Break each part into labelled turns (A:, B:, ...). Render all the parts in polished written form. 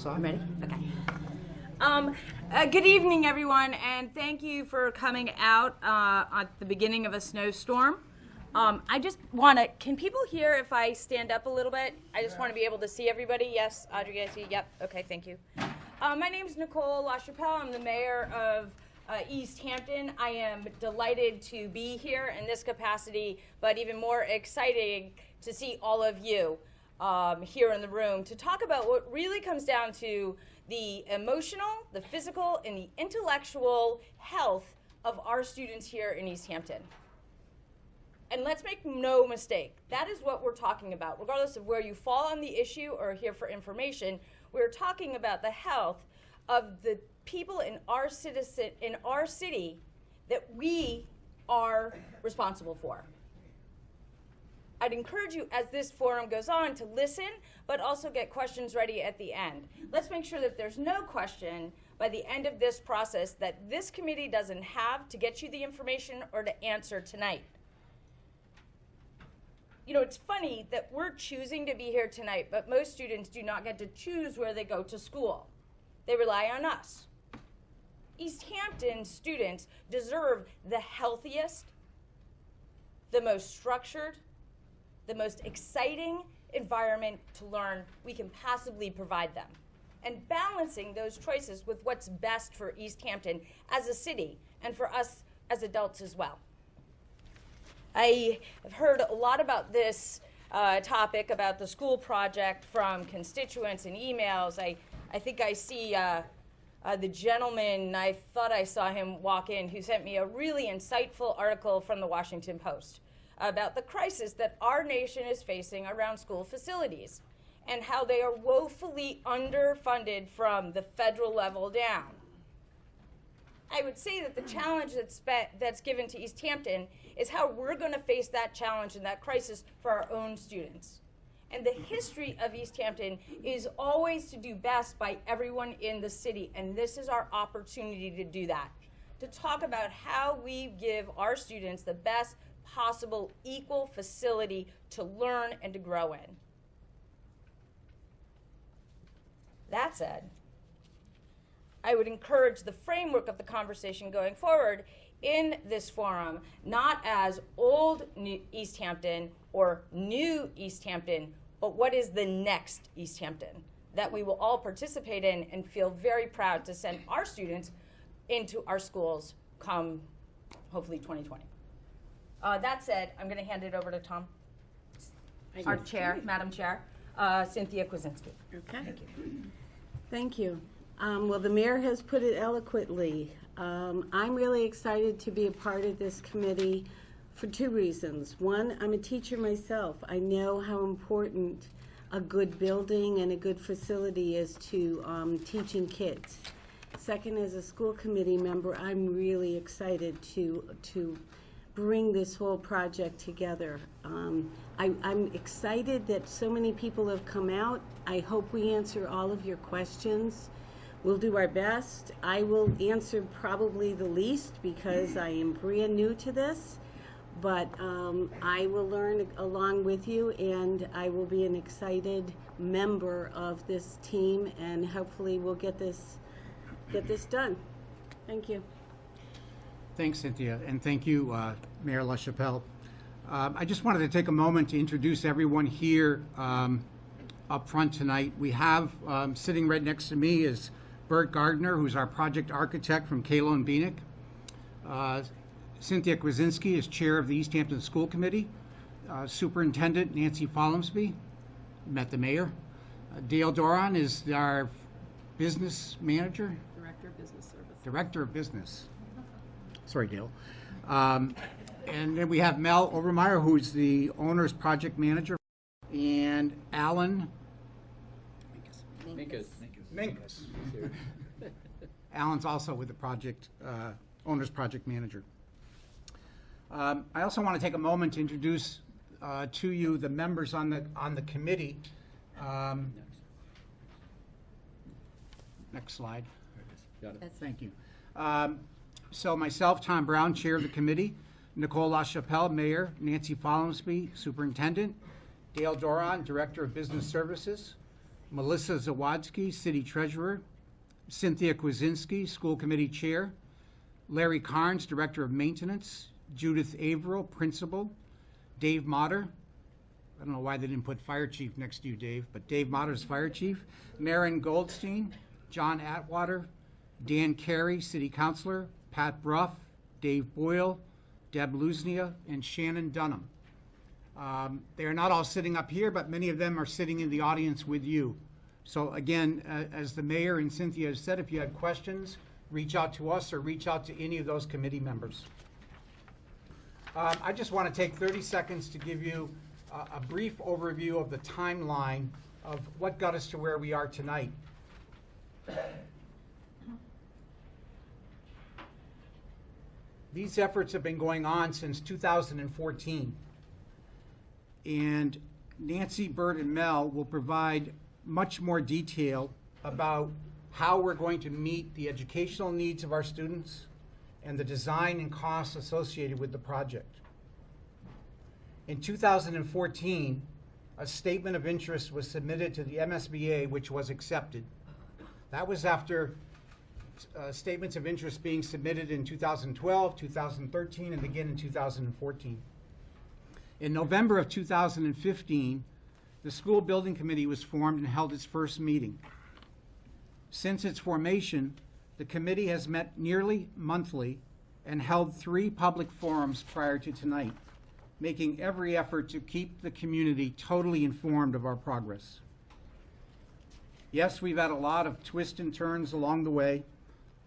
A: I'm ready? Okay.
B: Good evening, everyone, and thank you for coming out at the beginning of a snowstorm. I just want to, can people hear if I stand up a little bit? I just want to be able to see everybody. Yes, Audrey, I see. Yep. Okay, thank you. My name is Nicole LaChapelle. I'm the mayor of Easthampton. I am delighted to be here in this capacity, but even more exciting to see all of you here in the room to talk about what really comes down to the emotional, the physical, and the intellectual health of our students here in Easthampton. And let's make no mistake, that is what we're talking about. Regardless of where you fall on the issue or here for information, we're talking about the health of the people in our city that we are responsible for. I'd encourage you, as this forum goes on, to listen, but also get questions ready at the end. Let's make sure that there's no question by the end of this process that this committee doesn't have to get you the information or to answer tonight. You know, it's funny that we're choosing to be here tonight, but most students do not get to choose where they go to school. They rely on us. Easthampton students deserve the healthiest, the most structured, the most exciting environment to learn we can possibly provide them. And balancing those choices with what's best for Easthampton as a city and for us as adults as well. I have heard a lot about this topic, about the school project, from constituents and emails. I think I see the gentleman, I thought I saw him walk in, who sent me a really insightful article from the Washington Post about the crisis that our nation is facing around school facilities and how they are woefully underfunded from the federal level down. I would say that the challenge that's given to Easthampton is how we're going to face that challenge and that crisis for our own students. And the history of Easthampton is always to do best by everyone in the city, and this is our opportunity to do that, to talk about how we give our students the best possible equal facility to learn and to grow in. That said, I would encourage the framework of the conversation going forward in this forum, not as old Easthampton or new Easthampton, but what is the next Easthampton that we will all participate in and feel very proud to send our students into our schools come, hopefully, 2020. That said, I'm going to hand it over to Tom, our chair, Madam Chair, Cynthia Kwasinski.
C: Okay.
B: Thank you.
C: Thank you. Well, the mayor has put it eloquently. I'm really excited to be a part of this committee for two reasons. One, I'm a teacher myself. I know how important a good building and a good facility is to teaching kids. Second, as a school committee member, I'm really excited to bring this whole project together. I'm excited that so many people have come out. I hope we answer all of your questions. We'll do our best. I will answer probably the least because I am brand new to this, but I will learn along with you, and I will be an excited member of this team, and hopefully we'll get this done. Thank you.
A: Thanks, Cynthia, and thank you, Mayor LaChapelle. I just wanted to take a moment to introduce everyone here up front tonight. We have sitting right next to me is Bert Gardner, who's our project architect from Kalo and Beanick. Cynthia Kwasinski is chair of the Easthampton School Committee. Superintendent Nancy Follumsby, met the mayor. Dale Doran is our business manager.
D: Director of Business Services.
A: Director of Business. Sorry, Dale. And then we have Mel Overmeyer, who's the owner's project manager, and Alan Minkus. Alan's also with the project, owner's project manager. I also want to take a moment to introduce to you the members on the committee. Next slide.
D: Got it.
A: Thank you. So myself, Tom Brown, chair of the committee, Nicole LaChapelle, mayor, Nancy Follumsby, superintendent, Dale Doran, director of business services, Melissa Zawadski, City Treasurer, Cynthia Kwasinski, School Committee Chair, Larry Carnes, Director of Maintenance, Judith Averill, Principal, Dave Motter, I don't know why they didn't put Fire Chief next to you, Dave, but Dave Motter's Fire Chief, Maren Goldstein, John Atwater, Dan Carey, City Councilor, Pat Bruff, Dave Boyle, Deb Luznia, and Shannon Dunham. They are not all sitting up here, but many of them are sitting in the audience with you. So again, as the mayor and Cynthia has said, if you had questions, reach out to us or reach out to any of those committee members. I just want to take 30 seconds to give you a brief overview of the timeline of what got us to where we are tonight. These efforts have been going on since 2014. And Nancy, Bert, and Mel will provide much more detail about how we're going to meet the educational needs of our students and the design and costs associated with the project. In 2014, a statement of interest was submitted to the MSBA, which was accepted. That was after statements of interest being submitted in 2012, 2013, and again in 2014. In November of 2015, the School Building Committee was formed and held its first meeting. Since its formation, the committee has met nearly monthly and held 3 public forums prior to tonight, making every effort to keep the community totally informed of our progress. Yes, we've had a lot of twists and turns along the way,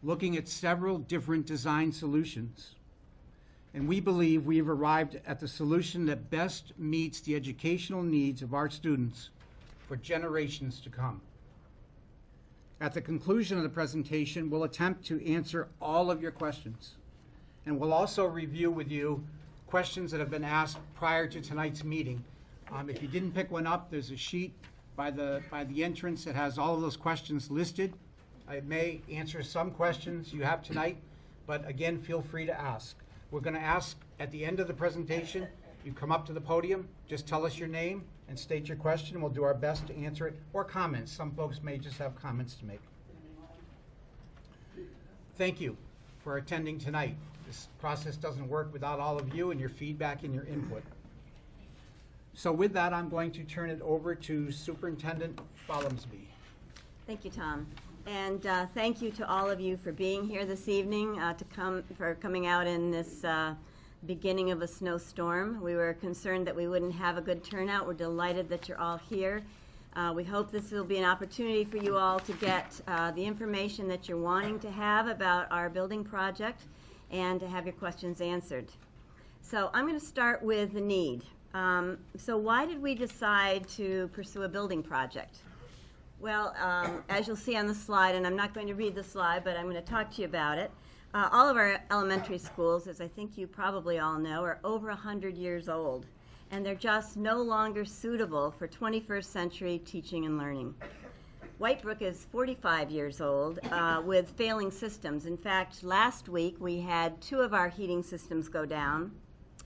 A: looking at several different design solutions. And we believe we've arrived at the solution that best meets the educational needs of our students for generations to come. At the conclusion of the presentation, we'll attempt to answer all of your questions. And we'll also review with you questions that have been asked prior to tonight's meeting. If you didn't pick one up, there's a sheet by the entrance that has all of those questions listed. I may answer some questions you have tonight, but again, feel free to ask. We're going to ask at the end of the presentation, you come up to the podium, just tell us your name and state your question. We'll do our best to answer it, or comments. Some folks may just have comments to make. Thank you for attending tonight. This process doesn't work without all of you and your feedback and your input. So with that, I'm going to turn it over to Superintendent Follumsby.
E: Thank you, Tom. And thank you to all of you for being here this evening, for coming out in this beginning of a snowstorm. We were concerned that we wouldn't have a good turnout. We're delighted that you're all here. We hope this will be an opportunity for you all to get the information that you're wanting to have about our building project and to have your questions answered. So I'm going to start with the need. So why did we decide to pursue a building project? Well, as you'll see on the slide, and I'm not going to read the slide, but I'm going to talk to you about it. All of our elementary schools, as I think you probably all know, are over 100 years old, and they're just no longer suitable for 21st century teaching and learning. Whitebrook is 45 years old with failing systems. In fact, last week we had 2 of our heating systems go down,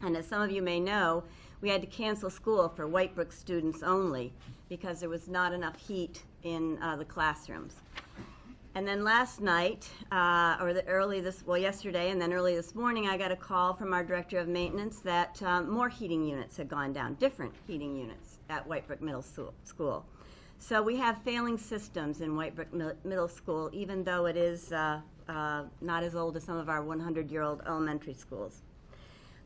E: and as some of you may know, we had to cancel school for Whitebrook students only because there was not enough heat in the classrooms. And then last night, yesterday, and then early this morning, I got a call from our director of maintenance that more heating units had gone down, different heating units at Whitebrook Middle School. So we have failing systems in Whitebrook Middle School, even though it is not as old as some of our 100-year-old elementary schools.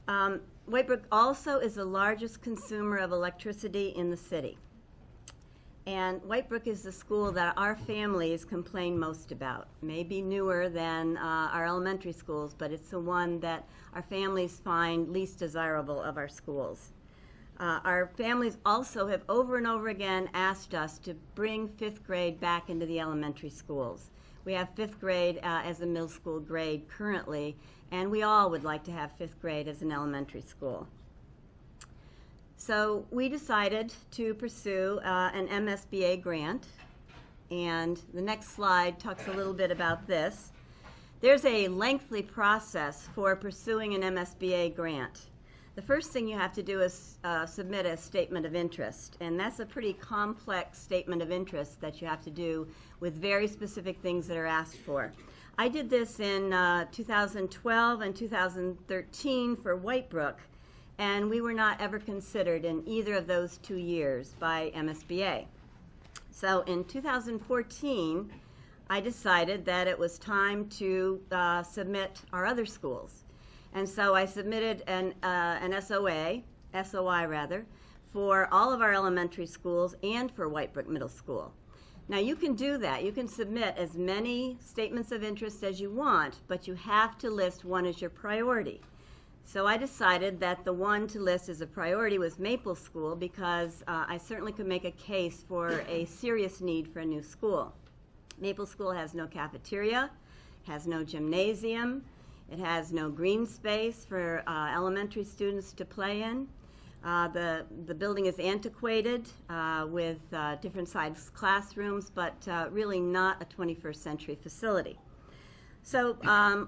E: Whitebrook also is the largest consumer of electricity in the city. And Whitebrook is the school that our families complain most about. Maybe newer than our elementary schools, but it's the one that our families find least desirable of our schools. Our families also have over and over again asked us to bring 5th grade back into the elementary schools. We have 5th grade as a middle school grade currently, and we all would like to have 5th grade as an elementary school. So we decided to pursue an MSBA grant, and the next slide talks a little bit about this. There's a lengthy process for pursuing an MSBA grant. The first thing you have to do is submit a statement of interest, and that's a pretty complex statement of interest that you have to do with very specific things that are asked for. I did this in 2012 and 2013 for Whitebrook, and we were not ever considered in either of those 2 years by MSBA. So in 2014, I decided that it was time to submit our other schools. And so I submitted an SOI rather, for all of our elementary schools and for Whitebrook Middle School. Now you can do that. You can submit as many statements of interest as you want, but you have to list one as your priority. So I decided that the one to list as a priority was Maple School because I certainly could make a case for a serious need for a new school. Maple School has no cafeteria, has no gymnasium, it has no green space for elementary students to play in. The building is antiquated with different sized classrooms, but really not a 21st century facility. So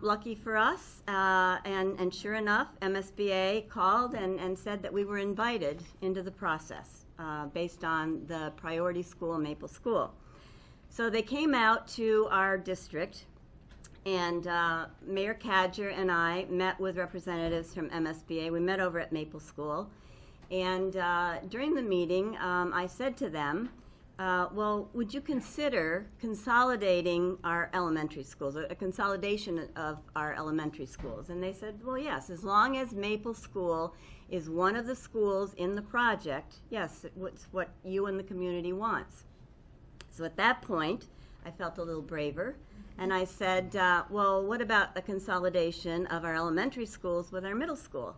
E: lucky for us, and sure enough, MSBA called and said that we were invited into the process based on the priority school, Maple School. So they came out to our district, and Mayor Cadger and I met with representatives from MSBA. We met over at Maple School, and during the meeting, I said to them, well, would you consider consolidating our elementary schools, a consolidation of our elementary schools? And they said, well, yes, as long as Maple School is one of the schools in the project, yes, it's what you and the community wants. So at that point, I felt a little braver, and I said, well, what about the consolidation of our elementary schools with our middle school?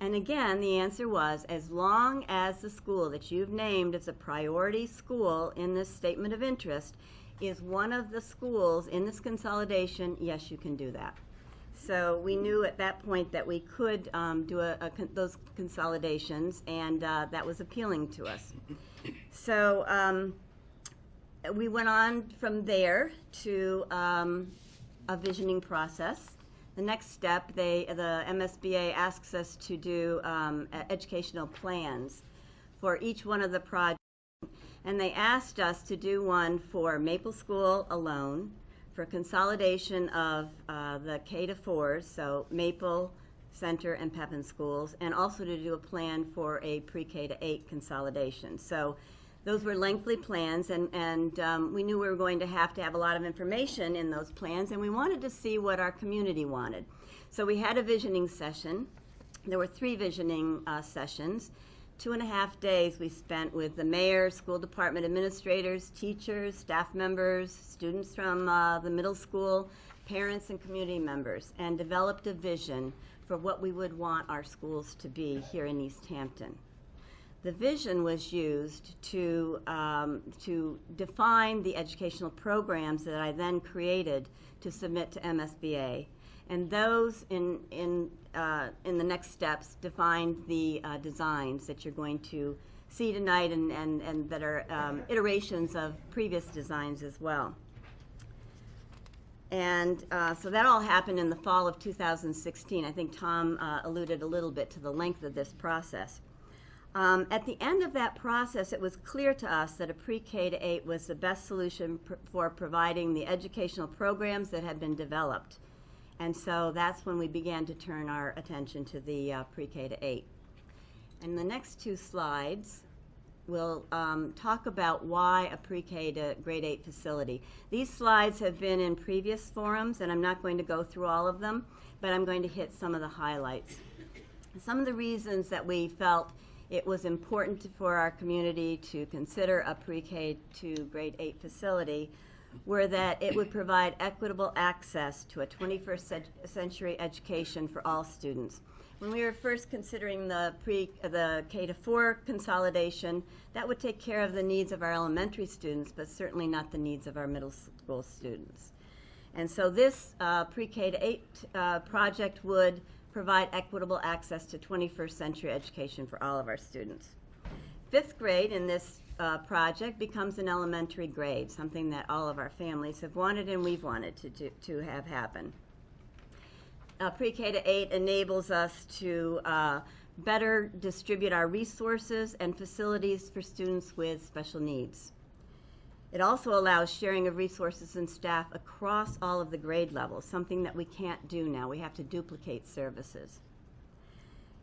E: And again, the answer was, as long as the school that you've named as a priority school in this statement of interest is one of the schools in this consolidation, yes, you can do that. So we knew at that point that we could do those consolidations, and that was appealing to us. So we went on from there to a visioning process. The next step, the MSBA asks us to do educational plans for each one of the projects. And they asked us to do one for Maple School alone, for consolidation of the K to 4s, so Maple, Center, and Pepin schools, and also to do a plan for a pre-K to 8 consolidation. So those were lengthy plans, and we knew we were going to have a lot of information in those plans, and we wanted to see what our community wanted. So we had a visioning session. There were 3 visioning sessions. 2.5 days we spent with the mayor, school department administrators, teachers, staff members, students from the middle school, parents and community members, and developed a vision for what we would want our schools to be here in Easthampton. The vision was used to define the educational programs that I then created to submit to MSBA, and those in the next steps defined the designs that you're going to see tonight, and that are iterations of previous designs as well. And so that all happened in the fall of 2016. I think Tom alluded a little bit to the length of this process. At the end of that process, it was clear to us that a pre-K to 8 was the best solution for providing the educational programs that had been developed. And so that's when we began to turn our attention to the pre-K to 8. And the next 2 slides will talk about why a pre-K to grade 8 facility. These slides have been in previous forums, and I'm not going to go through all of them, but I'm going to hit some of the highlights. Some of the reasons that we felt it was important for our community to consider a pre-K to grade 8 facility were that it would provide equitable access to a 21st century education for all students. When we were first considering the K to 4 consolidation, that would take care of the needs of our elementary students, but certainly not the needs of our middle school students. And so this pre-K to 8 project would provide equitable access to 21st century education for all of our students. 5th grade in this project becomes an elementary grade, something that all of our families have wanted and we've wanted to have happen. Pre-K to 8 enables us to better distribute our resources and facilities for students with special needs. It also allows sharing of resources and staff across all of the grade levels, something that we can't do now. We have to duplicate services.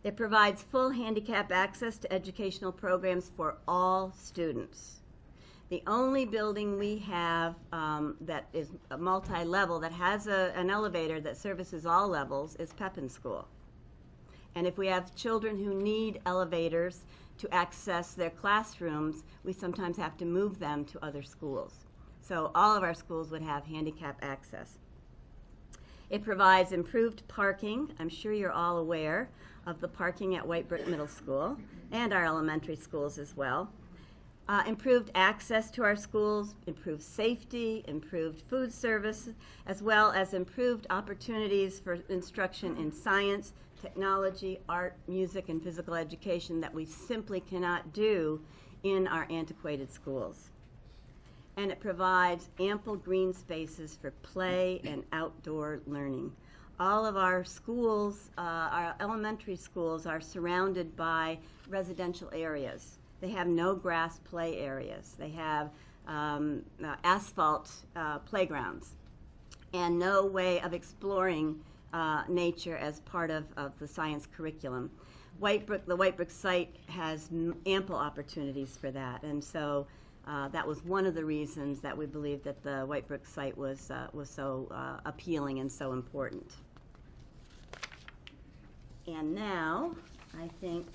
E: It provides full handicap access to educational programs for all students. The only building we have that is a multi-level, that has an elevator that services all levels, is Payson School. And if we have children who need elevators to access their classrooms, we sometimes have to move them to other schools. So all of our schools would have handicap access. It provides improved parking. I'm sure you're all aware of the parking at White Brook Middle School and our elementary schools as well. Improved access to our schools, improved safety, improved food service, as well as improved opportunities for instruction in science, technology, art, music, and physical education that we simply cannot do in our antiquated schools. And it provides ample green spaces for play and outdoor learning. All of our schools, our elementary schools, are surrounded by residential areas. They have no grass play areas. They have asphalt playgrounds and no way of exploring nature as part of the science curriculum. The White Brook site has ample opportunities for that, and so that was one of the reasons that we believed that the White Brook site was so appealing and so important. And now, I think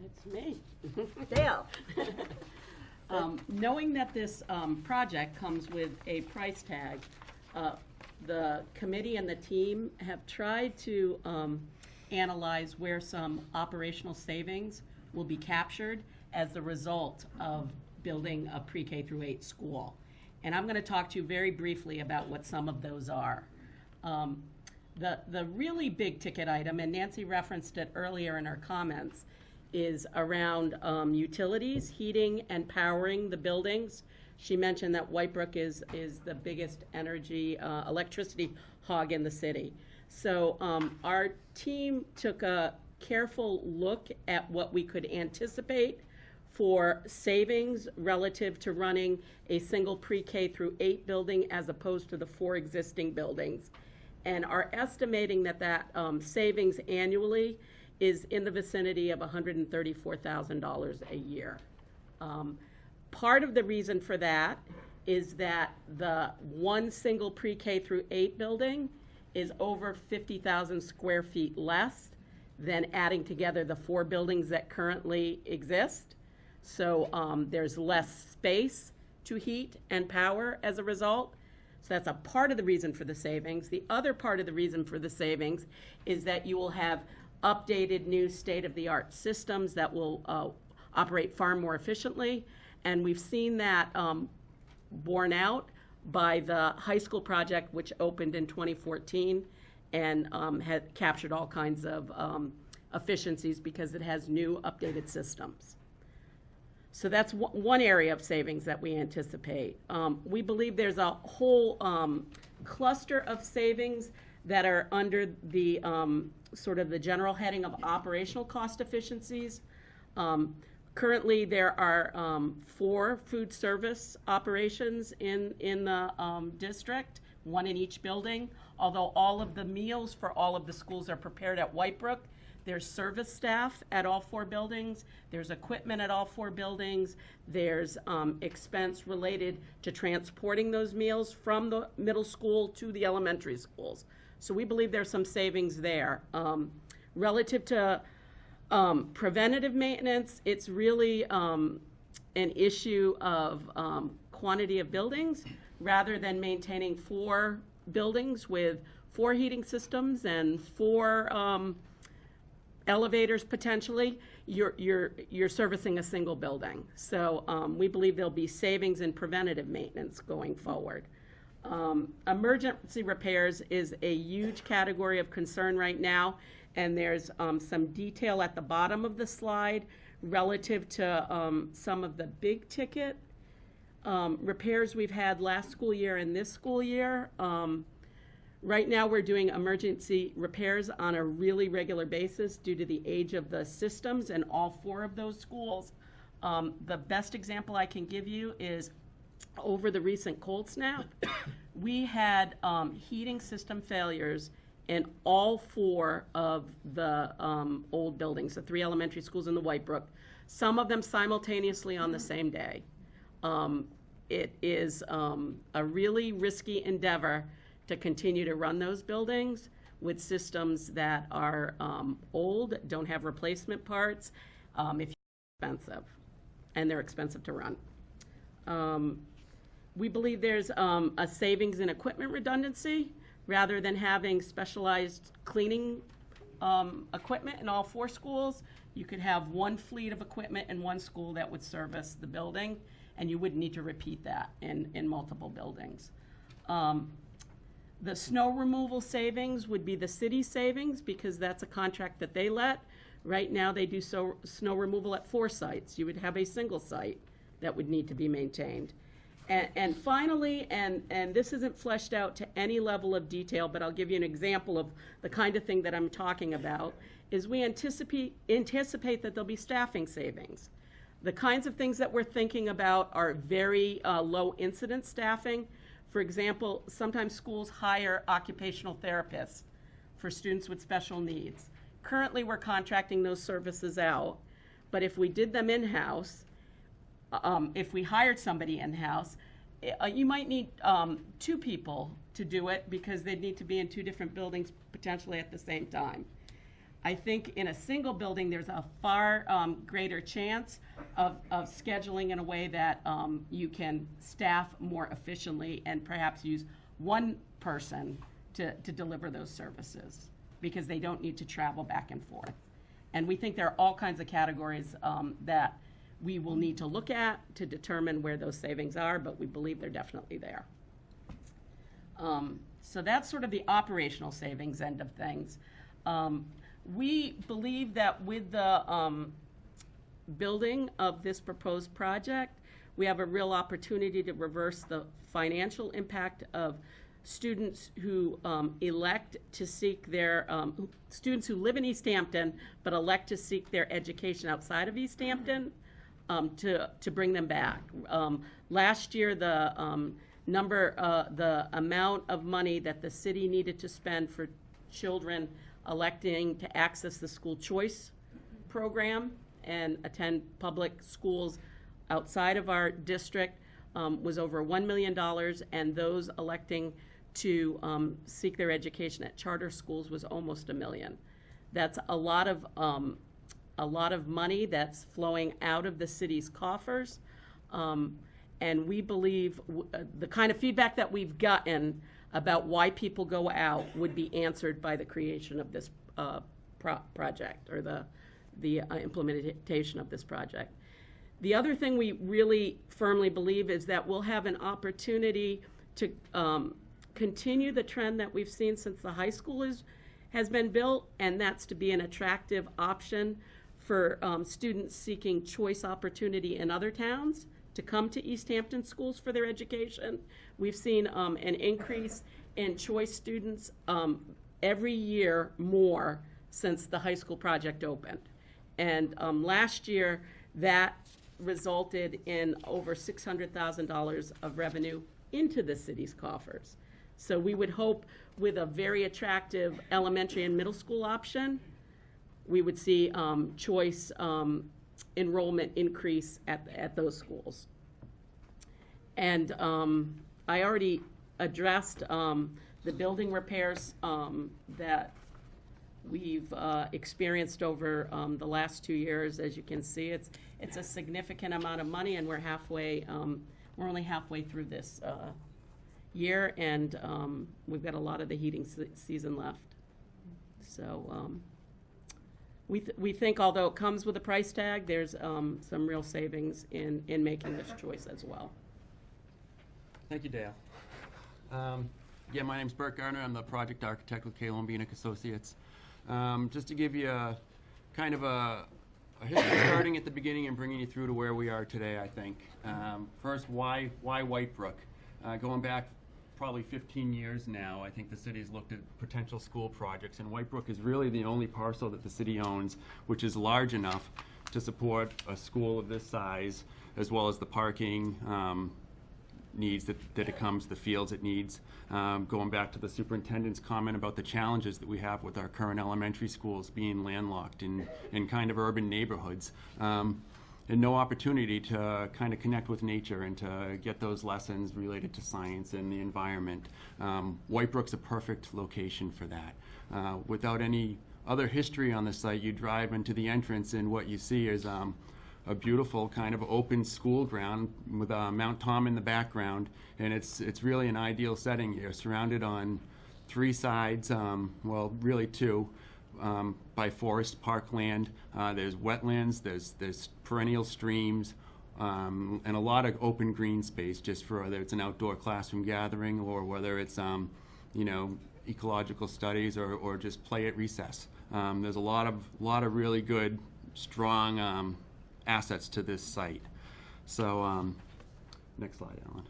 D: It's me.
E: Dale.
D: Knowing that this project comes with a price tag, the committee and the team have tried to analyze where some operational savings will be captured as the result of building a pre-K through 8 school. And I'm going to talk to you very briefly about what some of those are. The really big ticket item, and Nancy referenced it earlier in her comments, is around utilities, heating and powering the buildings. She mentioned that White Brook is the biggest energy, electricity hog in the city. So our team took a careful look at what we could anticipate for savings relative to running a single pre-K through 8 building as opposed to the 4 existing buildings, and are estimating that savings annually is in the vicinity of $134,000 a year. Part of the reason for that is that the one single pre-K through 8 building is over 50,000 square feet less than adding together the 4 buildings that currently exist. So there's less space to heat and power as a result. So that's a part of the reason for the savings. The other part of the reason for the savings is that you will have updated new state-of-the-art systems that will operate far more efficiently. And we've seen that borne out by the high school project, which opened in 2014 and had captured all kinds of efficiencies because it has new updated systems. So that's one area of savings that we anticipate. We believe there's a whole cluster of savings that are under the sort of the general heading of operational cost efficiencies. Currently, there are 4 food service operations in the district, 1 in each building. Although all of the meals for all of the schools are prepared at White Brook, there's service staff at all 4 buildings. There's equipment at all 4 buildings. There's expense related to transporting those meals from the middle school to the elementary schools. So we believe there's some savings there. Relative to preventative maintenance, it's really an issue of quantity of buildings rather than maintaining 4 buildings with 4 heating systems and 4 elevators potentially. You're servicing a single building. So we believe there'll be savings in preventative maintenance going forward. Emergency repairs is a huge category of concern right now, and there's some detail at the bottom of the slide relative to some of the big ticket repairs we've had last school year and this school year. Right now, we're doing emergency repairs on a really regular basis due to the age of the systems in all 4 of those schools. The best example I can give you is over the recent cold snap, we had heating system failures in all 4 of the old buildings, the 3 elementary schools in the Whitebrook, some of them simultaneously on the same day. It is a really risky endeavor to continue to run those buildings with systems that are old, don't have replacement parts, if expensive, and they're expensive to run. We believe there's a savings in equipment redundancy rather than having specialized cleaning equipment in all 4 schools. You could have one fleet of equipment in one school that would service the building, and you wouldn't need to repeat that in multiple buildings. The snow removal savings would be the city's savings because that's a contract that they let. Right now, they do snow removal at 4 sites. You would have a single site that would need to be maintained. And finally, and this isn't fleshed out to any level of detail, but I'll give you an example of the kind of thing that I'm talking about, is we anticipate that there'll be staffing savings. The kinds of things that we're thinking about are very low incidence staffing. For example, sometimes schools hire occupational therapists for students with special needs. Currently, we're contracting those services out, but if we did them in-house, if we hired somebody in-house, you might need 2 people to do it because they'd need to be in 2 different buildings potentially at the same time. I think in a single building, there's a far greater chance of scheduling in a way that you can staff more efficiently and perhaps use one person to deliver those services because they don't need to travel back and forth. And we think there are all kinds of categories that we will need to look at to determine where those savings are, but we believe they're definitely there. So that's sort of the operational savings end of things. We believe that with the building of this proposed project, we have a real opportunity to reverse the financial impact of students who elect to seek their, students who live in Easthampton but elect to seek their education outside of Easthampton to bring them back. Last year, the amount of money that the city needed to spend for children electing to access the school choice program and attend public schools outside of our district was over $1 million, and those electing to seek their education at charter schools was almost $1 million. That's a lot of money that's flowing out of the city's coffers, and we believe the kind of feedback that we've gotten about why people go out would be answered by the creation of this project or the implementation of this project. The other thing we really firmly believe is that we'll have an opportunity to continue the trend that we've seen since the high school has been built, and that's to be an attractive option for students seeking choice opportunity in other towns to come to Easthampton schools for their education. We've seen an increase in choice students every year more since the high school project opened. And last year, that resulted in over $600,000 of revenue into the city's coffers. So we would hope with a very attractive elementary and middle school option, we would see choice enrollment increase at those schools. And I already addressed the building repairs that we've experienced over the last 2 years. As you can see, it's a significant amount of money, and we're only halfway through this year, and we've got a lot of the heating season left. So we think, although it comes with a price tag, there's some real savings in making this choice as well.
F: Thank you, Dale. Yeah, my name's Bert Garner. I'm the project architect with K. Lombinik Associates. Just to give you kind of a history starting at the beginning and bringing you through to where we are today, I think. First, why Whitebrook? Going back probably 15 years now, I think the city's looked at potential school projects, and Whitebrook is really the only parcel that the city owns which is large enough to support a school of this size, as well as the parking needs that it comes, the fields it needs. Going back to the superintendent's comment about the challenges that we have with our current elementary schools being landlocked in kind of urban neighborhoods. And no opportunity to kind of connect with nature and to get those lessons related to science and the environment. Whitebrook's a perfect location for that. Without any other history on the site, you drive into the entrance and what you see is a beautiful kind of open school ground with Mount Tom in the background, and it's really an ideal setting here, surrounded on 3 sides, well, really 2. By forest parkland. There's wetlands, there's perennial streams, and a lot of open green space, just for whether it's an outdoor classroom gathering or whether it's you know, ecological studies or just play at recess. There's a lot of really good, strong assets to this site. So next slide, Alan.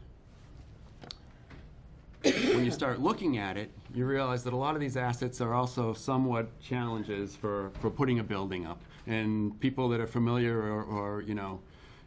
F: When you start looking at it, you realize that a lot of these assets are also somewhat challenges for putting a building up. And people that are familiar or you know,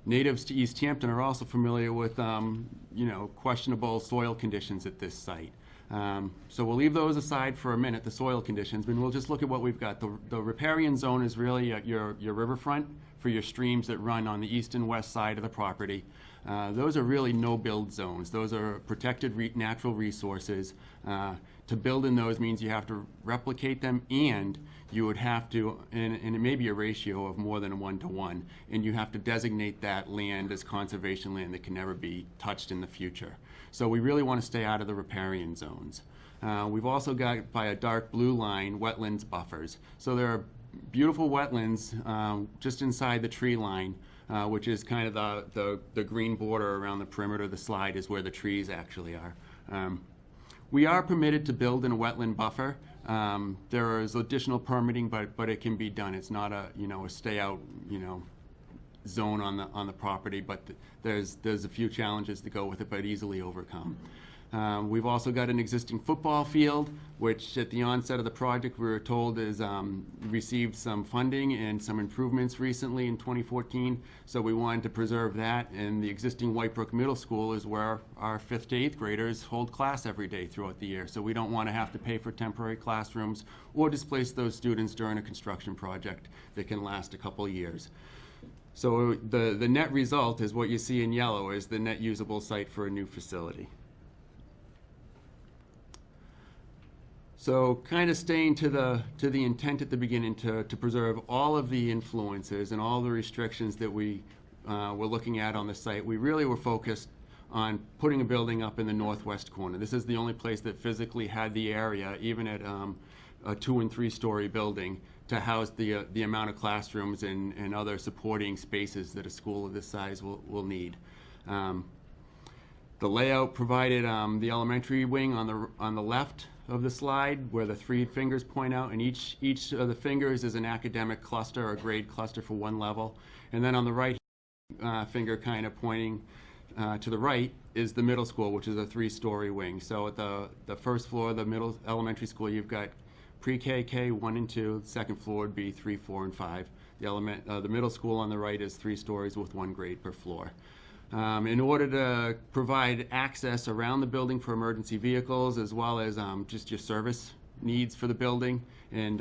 F: natives to Easthampton are also familiar with you know, questionable soil conditions at this site. So we'll leave those aside for a minute, the soil conditions, and we'll just look at what we've got. The riparian zone is really your riverfront for your streams that run on the east and west side of the property. Those are really no-build zones. Those are protected natural resources. To build in those means you have to replicate them, and you would have to, and it may be a ratio of more than 1 to 1, and you have to designate that land as conservation land that can never be touched in the future. So we really want to stay out of the riparian zones. We've also got, by a dark blue line, wetlands buffers. So there are beautiful wetlands just inside the tree line, which is kind of the green border around the perimeter of the slide is where the trees actually are. We are permitted to build in a wetland buffer. There is additional permitting, but it can be done. It's not a, you know, a stay out, you know, zone on the property, but there's a few challenges to go with it, but easily overcome. We've also got an existing football field, which at the onset of the project we were told is received some funding and some improvements recently in 2014. So we wanted to preserve that, and the existing Whitebrook Middle School is where our 5th to 8th graders hold class every day throughout the year. So we don't want to have to pay for temporary classrooms or displace those students during a construction project that can last a couple of years. So the net result is what you see in yellow is the net usable site for a new facility. So kind of staying to the intent at the beginning to preserve all of the influences and all the restrictions that we were looking at on the site, we really were focused on putting a building up in the northwest corner. This is the only place that physically had the area, even at a 2- and 3-story building, to house the amount of classrooms and other supporting spaces that a school of this size will need. The layout provided the elementary wing on the left of the slide, where the 3 fingers point out, and each of the fingers is an academic cluster or grade cluster for 1 level. And then on the right finger kind of pointing to the right is the middle school, which is a 3-story wing. So at the first floor of the middle elementary school, you've got pre-K, K1 and 2. The second floor would be 3, 4, and 5. The middle school on the right is 3 stories with 1 grade per floor. In order to provide access around the building for emergency vehicles, as well as just your service needs for the building and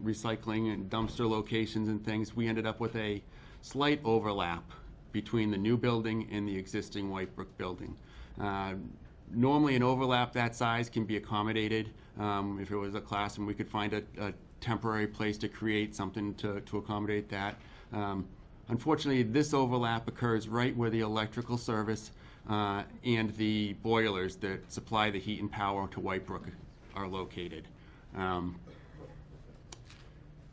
F: recycling and dumpster locations and things, we ended up with a slight overlap between the new building and the existing Whitebrook building. Normally an overlap that size can be accommodated. If it was a classroom, we could find a temporary place to create something to accommodate that. Unfortunately, this overlap occurs right where the electrical service and the boilers that supply the heat and power to Whitebrook are located.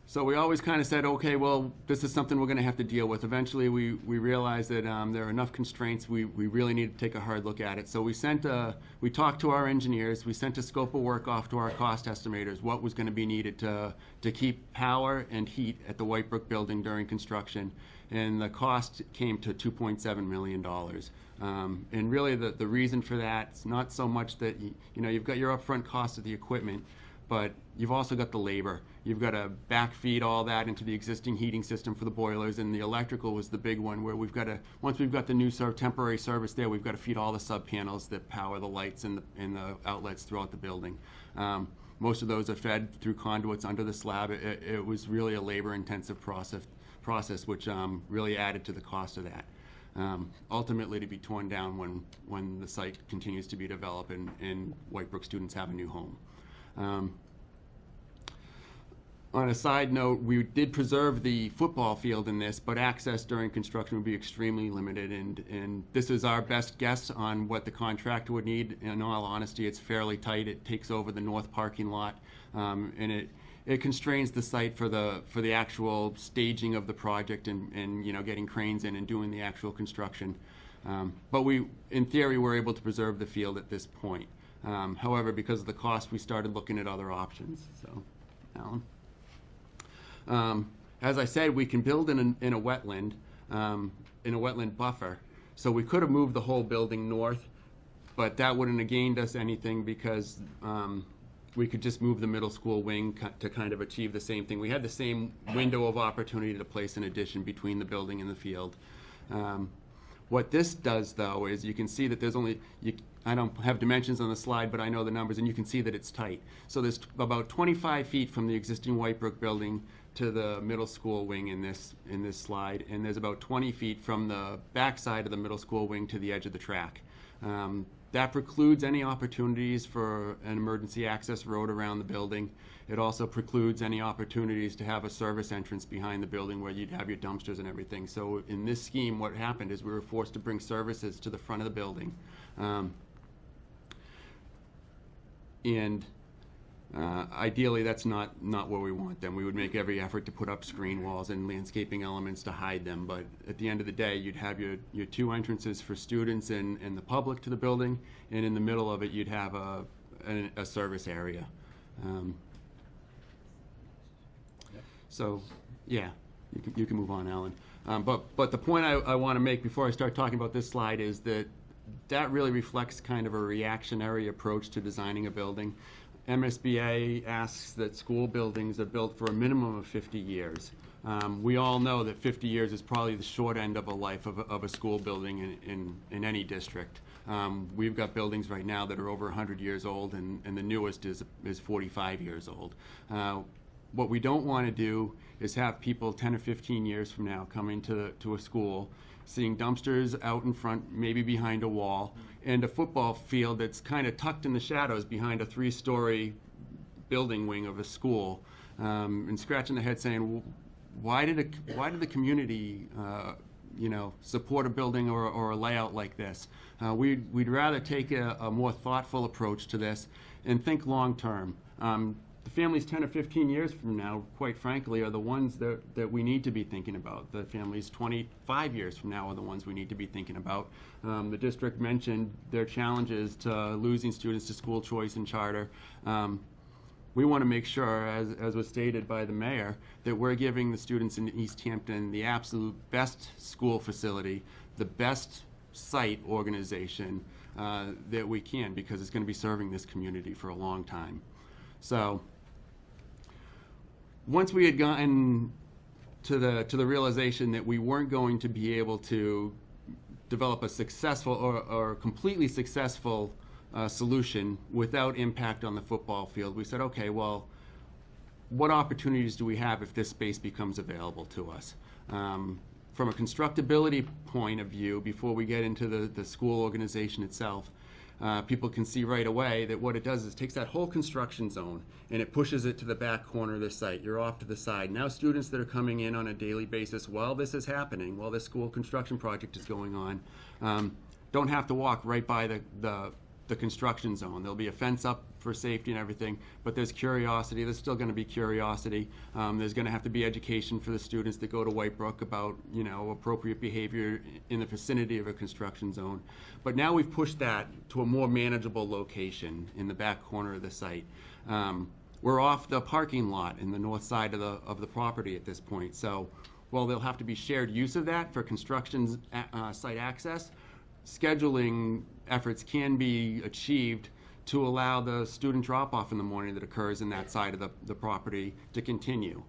F: So we always kind of said, okay, well, this is something we're going to have to deal with. Eventually, we realized that there are enough constraints. We really need to take a hard look at it. So we talked to our engineers. We sent a scope of work off to our cost estimators, what was going to be needed to keep power and heat at the Whitebrook building during construction. And the cost came to $2.7 million. And really the reason for that is not so much that you've got your upfront cost of the equipment, but you've also got the labor. You've got to backfeed all that into the existing heating system for the boilers, and the electrical was the big one where once we've got the new temporary service there, we've got to feed all the sub panels that power the lights and the outlets throughout the building. Most of those are fed through conduits under the slab. It was really a labor-intensive process, which really added to the cost of that. Ultimately to be torn down when the site continues to be developed and Whitebrook students have a new home. On a side note, we did preserve the football field in this, but access during construction would be extremely limited, and this is our best guess on what the contractor would need. In all honesty, it's fairly tight. It takes over the north parking lot, and it constrains the site for the actual staging of the project and getting cranes in and doing the actual construction. But in theory, we're able to preserve the field at this point. However, because of the cost, we started looking at other options. So, Alan. As I said, we can build in a wetland buffer. So we could have moved the whole building north, but that wouldn't have gained us anything because we could just move the middle school wing to kind of achieve the same thing. We had the same window of opportunity to place an addition between the building and the field. What this does, though, is you can see that there's I don't have dimensions on the slide, but I know the numbers, and you can see that it's tight. So there's about 25 feet from the existing Whitebrook building to the middle school wing in this slide, and there's about 20 feet from the back side of the middle school wing to the edge of the track. That precludes any opportunities for an emergency access road around the building. It also precludes any opportunities to have a service entrance behind the building where you'd have your dumpsters and everything. So in this scheme, what happened is we were forced to bring services to the front of the building. Ideally, that's not where we want them. We would make every effort to put up screen walls and landscaping elements to hide them, but at the end of the day, you'd have your two entrances for students and the public to the building, and in the middle of it, you'd have a service area. So, yeah, you can move on, Alan. But the point I want to make before I start talking about this slide is that really reflects kind of a reactionary approach to designing a building. MSBA asks that school buildings are built for a minimum of 50 years. We all know that 50 years is probably the short end of a life of a school building in any district. We've got buildings right now that are over 100 years old, and the newest is 45 years old. What we don't want to do is have people 10 or 15 years from now coming to a school, seeing dumpsters out in front, maybe behind a wall, and a football field that's kind of tucked in the shadows behind a 3-story building wing of a school, and scratching their head saying, well, why did the community support a building or a layout like this? We'd rather take a more thoughtful approach to this and think long term. The families 10 or 15 years from now, quite frankly, are the ones that we need to be thinking about. The families 25 years from now are the ones we need to be thinking about. The district mentioned their challenges to losing students to school choice and charter. We want to make sure, as was stated by the mayor, that we're giving the students in Easthampton the absolute best school facility, the best site organization that we can, because it's going to be serving this community for a long time. So once we had gotten to the realization that we weren't going to be able to develop a successful or completely successful solution without impact on the football field, we said, okay, well, what opportunities do we have if this space becomes available to us? From a constructability point of view, before we get into the school organization itself, people can see right away that what it does is it takes that whole construction zone and it pushes it to the back corner of the site. You're off to the side. Now students that are coming in on a daily basis while this is happening, while this school construction project is going on, don't have to walk right by the construction zone. There'll be a fence up for safety and everything, but there's curiosity. There's still going to be curiosity. There's going to have to be education for the students that go to Whitebrook about, appropriate behavior in the vicinity of a construction zone. But now we've pushed that to a more manageable location in the back corner of the site. We're off the parking lot in the north side of the property at this point. So while there'll have to be shared use of that for construction site access, scheduling efforts can be achieved to allow the student drop-off in the morning that occurs in that side of the property to continue.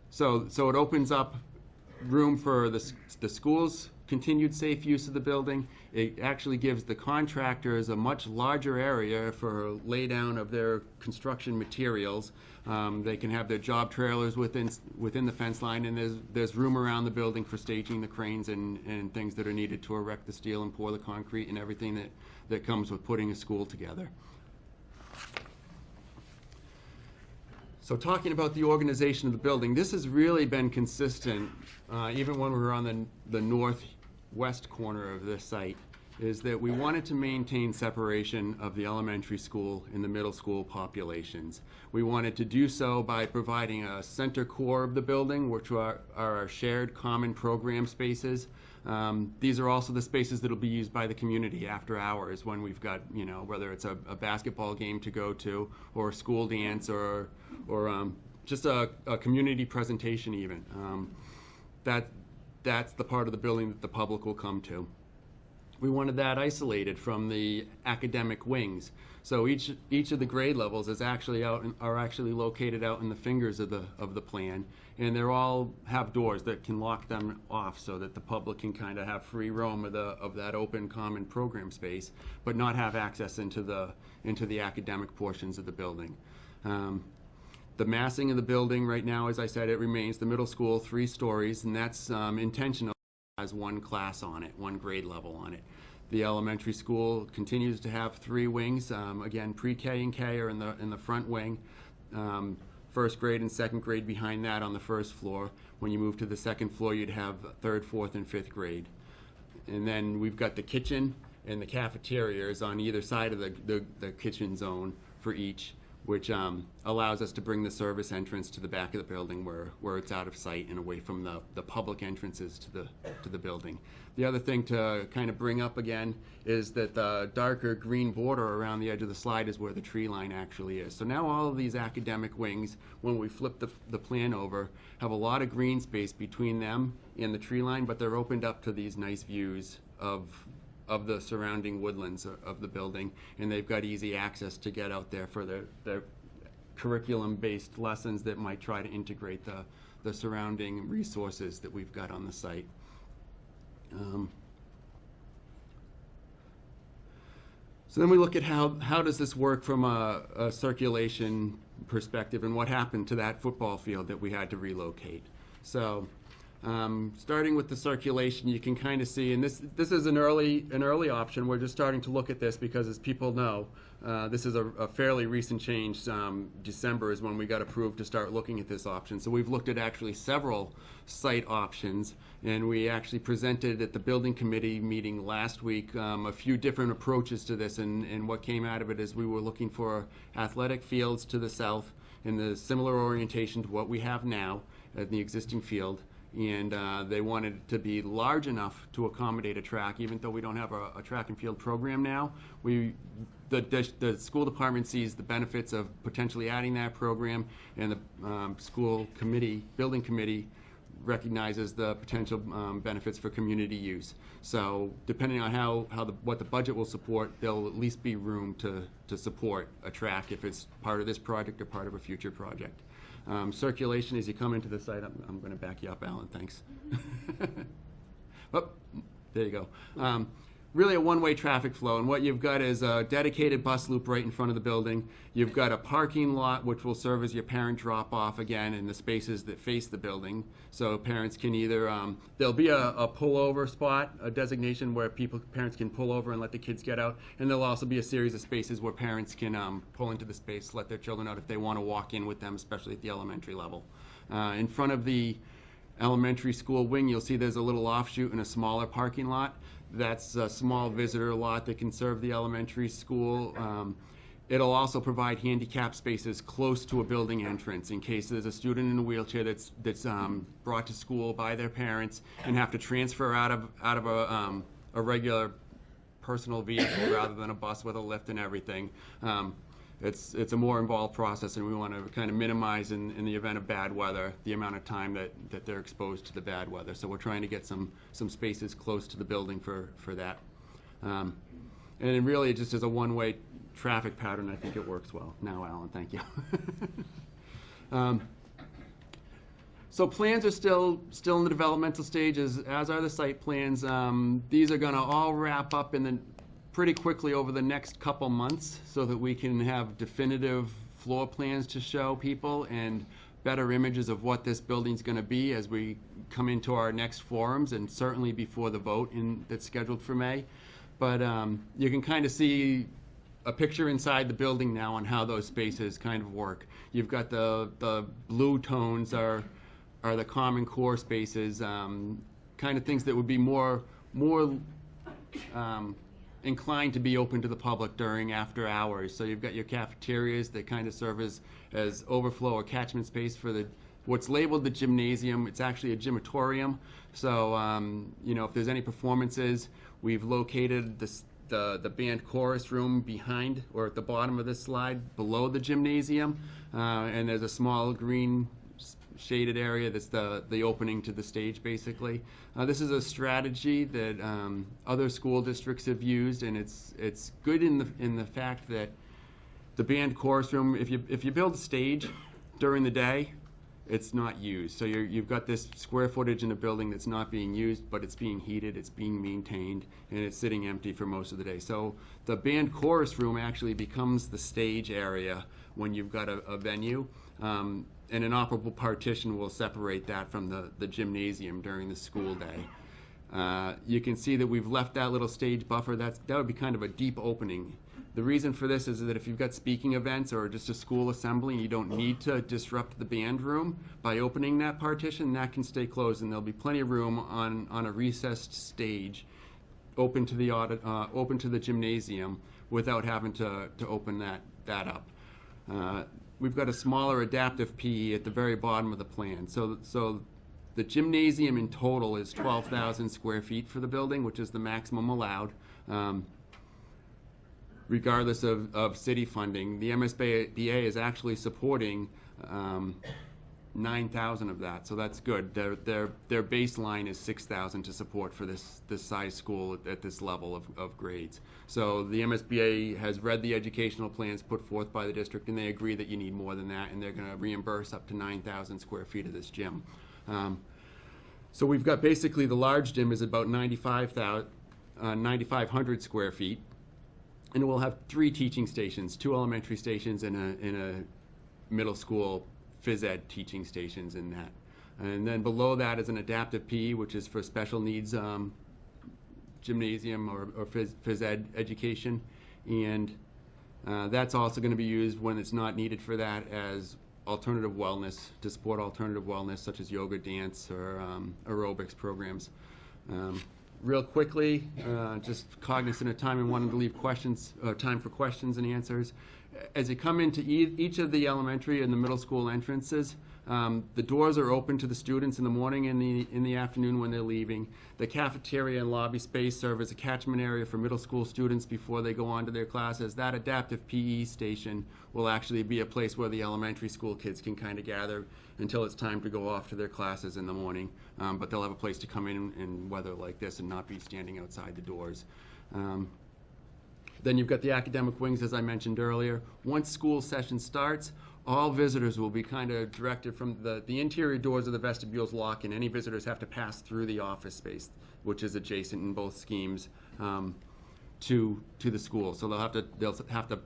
F: So it opens up room for the school's continued safe use of the building. It actually gives the contractors a much larger area for laydown of their construction materials. They can have their job trailers within the fence line, and there's room around the building for staging the cranes and things that are needed to erect the steel and pour the concrete and everything that comes with putting a school together. So talking about the organization of the building, this has really been consistent, even when we were on the northwest corner of this site, is that we wanted to maintain separation of the elementary school and the middle school populations. We wanted to do so by providing a center core of the building, which are our shared common program spaces. These are also the spaces that will be used by the community after hours when we've got, whether it's a basketball game to go to, or a school dance, or just a community presentation even. That's the part of the building that the public will come to. We wanted that isolated from the academic wings. So each of the grade levels are actually located out in the fingers of the plan, and they all have doors that can lock them off so that the public can kind of have free roam of that open common program space, but not have access into the academic portions of the building. The massing of the building right now, as I said, it remains the middle school 3 stories, and that's intentional. Has 1 class on it, 1 grade level on it. The elementary school continues to have 3 wings. Again, pre-K and K are in the front wing. First grade and second grade behind that on the first floor. When you move to the second floor, you'd have 3rd, 4th, and 5th grade. And then we've got the kitchen and the cafeterias on either side of the kitchen zone for each, which allows us to bring the service entrance to the back of the building where it's out of sight and away from the public entrances to the building. The other thing to kind of bring up again is that the darker green border around the edge of the slide is where the tree line actually is. So now all of these academic wings, when we flip the plan over, have a lot of green space between them and the tree line, but they're opened up to these nice views of the surrounding woodlands of the building, and they've got easy access to get out there for their curriculum-based lessons that might try to integrate the surrounding resources that we've got on the site. So then we look at how does this work from a circulation perspective, and what happened to that football field that we had to relocate. So starting with the circulation, you can kind of see, and this is an early option. We're just starting to look at this because, as people know, this is a fairly recent change. December is when we got approved to start looking at this option. So we've looked at actually several site options, and we actually presented at the building committee meeting last week a few different approaches to this, and what came out of it is we were looking for athletic fields to the south in the similar orientation to what we have now at the existing field. And they wanted it to be large enough to accommodate a track, even though we don't have a track and field program now. The school department sees the benefits of potentially adding that program, and the school committee, building committee, recognizes the potential benefits for community use. So depending on what the budget will support, there'll at least be room to support a track if it's part of this project or part of a future project. Circulation as you come into the site, I'm going to back you up, Alan, thanks. Oh, there you go. Really a one-way traffic flow, and what you've got is a dedicated bus loop right in front of the building. You've got a parking lot which will serve as your parent drop-off again in the spaces that face the building. So parents can either, there'll be a pullover spot, a designation where parents can pull over and let the kids get out, and there'll also be a series of spaces where parents can pull into the space, let their children out if they want to walk in with them, especially at the elementary level. In front of the elementary school wing, you'll see there's a little offshoot and a smaller parking lot. That's a small visitor lot that can serve the elementary school. It'll also provide handicap spaces close to a building entrance in case there's a student in a wheelchair that's brought to school by their parents and have to transfer out of a regular personal vehicle rather than a bus with a lift and everything. it's a more involved process, and we want to kind of minimize in the event of bad weather the amount of time that they're exposed to the bad weather. So we're trying to get some spaces close to the building for that. And it really just as a one-way traffic pattern, I think it works well. Now, Alan, thank you. So plans are still in the developmental stages, as are the site plans. These are going to all wrap up pretty quickly over the next couple months so that we can have definitive floor plans to show people and better images of what this building's going to be as we come into our next forums, and certainly before the vote that's scheduled for May. But you can kind of see a picture inside the building now on how those spaces kind of work. You've got the blue tones are the common core spaces, kind of things that would be more inclined to be open to the public during after hours. So you've got your cafeterias that kind of serve as overflow or catchment space for what's labeled the gymnasium. It's actually a gymatorium. So you know, if there's any performances, we've located the band chorus room behind or at the bottom of this slide below the gymnasium, and there's a small green shaded area that's the opening to the stage, basically. This is a strategy that other school districts have used, and it's good in the fact that the band chorus room, if you build a stage during the day, it's not used. So you've got this square footage in a building that's not being used, but it's being heated, it's being maintained, and it's sitting empty for most of the day. So the band chorus room actually becomes the stage area when you've got a venue. And an operable partition will separate that from the gymnasium during the school day. You can see that we've left that little stage buffer. That would be kind of a deep opening. The reason for this is that if you've got speaking events or just a school assembly and you don't need to disrupt the band room by opening that partition, that can stay closed, and there'll be plenty of room on a recessed stage open to the gymnasium without having to open that up. We've got a smaller adaptive PE at the very bottom of the plan. So the gymnasium in total is 12,000 square feet for the building, which is the maximum allowed, regardless of city funding. The MSBA is actually supporting 9,000 of that, so that's good. Their baseline is 6,000 to support for this size school at this level of grades. So the MSBA has read the educational plans put forth by the district, and they agree that you need more than that, and they're going to reimburse up to 9,000 square feet of this gym. So we've got basically the large gym is about 9,500 square feet, and we'll have 3 teaching stations, 2 elementary stations and a middle school phys ed teaching stations in that. And then below that is an adaptive PE, which is for special needs gymnasium or phys ed education. And that's also going to be used when it's not needed for that as alternative wellness, to support alternative wellness such as yoga, dance, or aerobics programs. Real quickly, just cognizant of time and wanting to leave time for questions and answers. As you come into each of the elementary and the middle school entrances, the doors are open to the students in the morning and in the afternoon when they're leaving. The cafeteria and lobby space serve as a catchment area for middle school students before they go on to their classes. That adaptive PE station will actually be a place where the elementary school kids can kind of gather until it's time to go off to their classes in the morning. But they'll have a place to come in weather like this and not be standing outside the doors. Then you've got the academic wings, as I mentioned earlier. Once school session starts, all visitors will be kind of directed from the interior doors of the vestibules lock, and any visitors have to pass through the office space, which is adjacent in both schemes, to the school. So they'll have to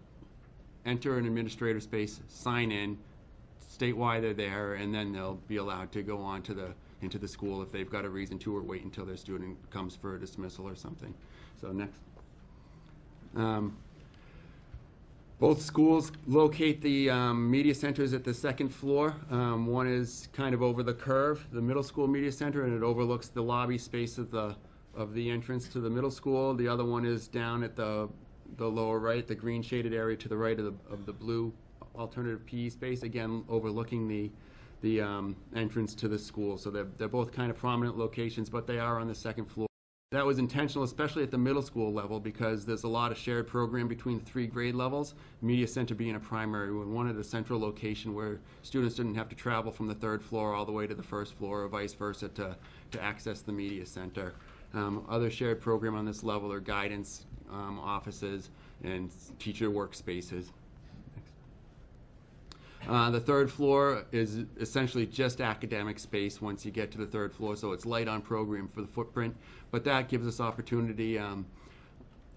F: enter an administrator space, sign in, state why they're there, and then they'll be allowed to go on into the school if they've got a reason to, or wait until their student comes for a dismissal or something. So next. Both schools locate the media centers at the second floor. One is kind of over the curve, the middle school media center, and it overlooks the lobby space of the entrance to the middle school. The other one is down at the lower right, the green shaded area to the right of the blue alternative PE space, again overlooking the entrance to the school. So they're both kind of prominent locations, but they are on the second floor That was intentional, especially at the middle school level, because there's a lot of shared program between the 3 grade levels. Media Center being a primary, we wanted a central location where students didn't have to travel from the 3rd floor all the way to the 1st floor or vice versa to access the Media Center. Other shared program on this level are guidance offices and teacher workspaces. The 3rd floor is essentially just academic space once you get to the 3rd floor, so it's light on program for the footprint, but that gives us opportunity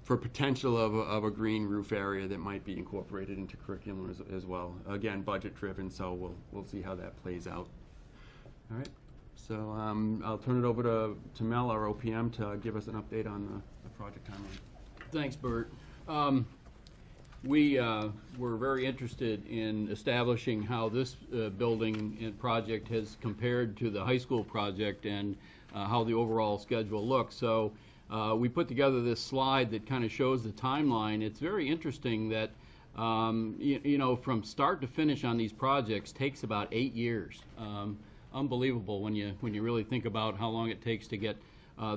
F: for potential of a green roof area that might be incorporated into curriculum as well. Again, budget driven, so we'll see how that plays out. All right, so I'll turn it over to Mel, our OPM, to give us an update on the project timeline.
G: Thanks, Bert. We were very interested in establishing how this building and project has compared to the high school project and how the overall schedule looks. So we put together this slide that kind of shows the timeline. It's very interesting that you know, from start to finish on these projects takes about 8 years. Unbelievable when you really think about how long it takes to get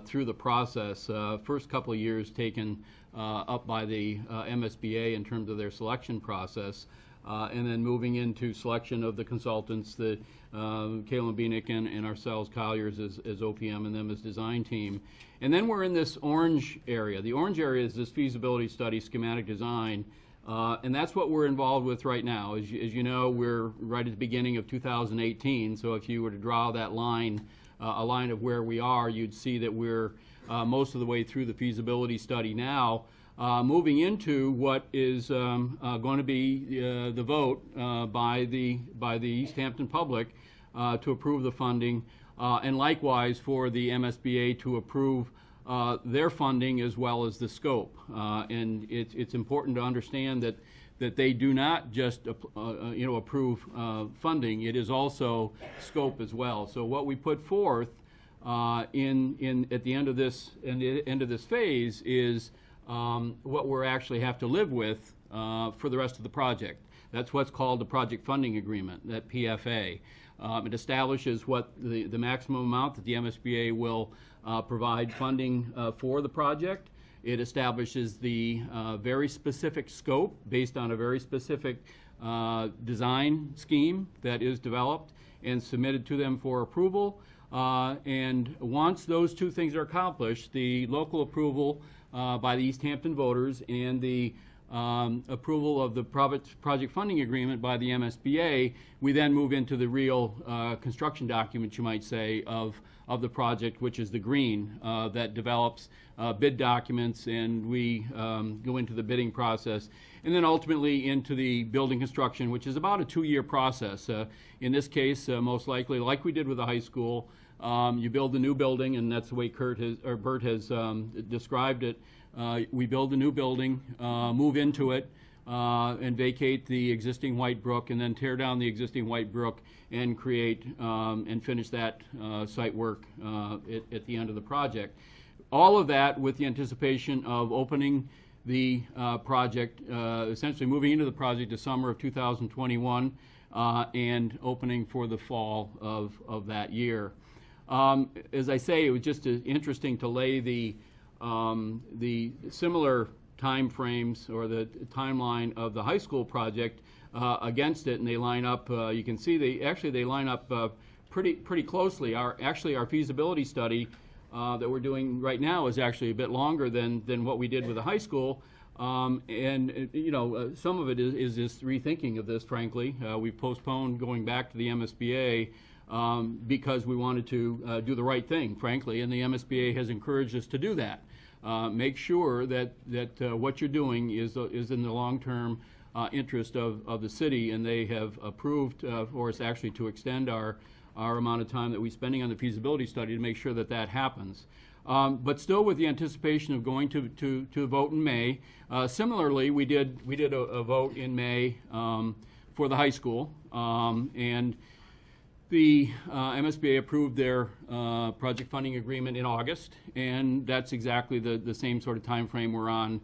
G: through the process. First couple of years taken up by the MSBA in terms of their selection process, and then moving into selection of the consultants, the Kalen Bienick and ourselves, Colliers as OPM, and them as design team. And then we're in this orange area. The orange area is this feasibility study, schematic design, and that's what we're involved with right now. As you know, we're right at the beginning of 2018, so if you were to draw that line, a line of where we are, you'd see that we're most of the way through the feasibility study now, moving into what is going to be the vote by the Easthampton public to approve the funding, and likewise for the MSBA to approve their funding as well as the scope. And it's important to understand that they do not just you know, approve funding. It is also scope as well. So what we put forth at the end of this phase is what we're actually have to live with for the rest of the project. That's what's called the project funding agreement, that PFA. It establishes what the maximum amount that the MSBA will provide funding for the project. It establishes the very specific scope based on a very specific design scheme that is developed and submitted to them for approval. And once those 2 things are accomplished, the local approval by the Easthampton voters and the approval of the project funding agreement by the MSBA, we then move into the real construction document, you might say, of the project, which is the green, that develops bid documents, and we go into the bidding process, and then ultimately into the building construction, which is about a 2-year process. In this case, most likely, like we did with the high school, you build a new building, and that's the way Bert has described it. We build a new building, move into it, and vacate the existing White Brook, and then tear down the existing White Brook and create and finish that site work at the end of the project. All of that with the anticipation of opening the project, essentially moving into the project the summer of 2021 and opening for the fall of that year. As I say, it was just interesting to lay the similar time frames or the timeline of the high school project against it, and they line up. You can see they line up pretty closely. Our feasibility study that we're doing right now is actually a bit longer than what we did with the high school. And you know, some of it is just rethinking of this, frankly. We've postponed going back to the MSBA because we wanted to do the right thing, frankly, and the MSBA has encouraged us to do that. Make sure that what you're doing is in the long-term interest of the city, and they have approved for us actually to extend our amount of time that we're spending on the feasibility study to make sure that happens. But still with the anticipation of going to vote in May. Similarly, we did a vote in May for the high school, and the MSBA approved their project funding agreement in August, and that's exactly the same sort of time frame we're on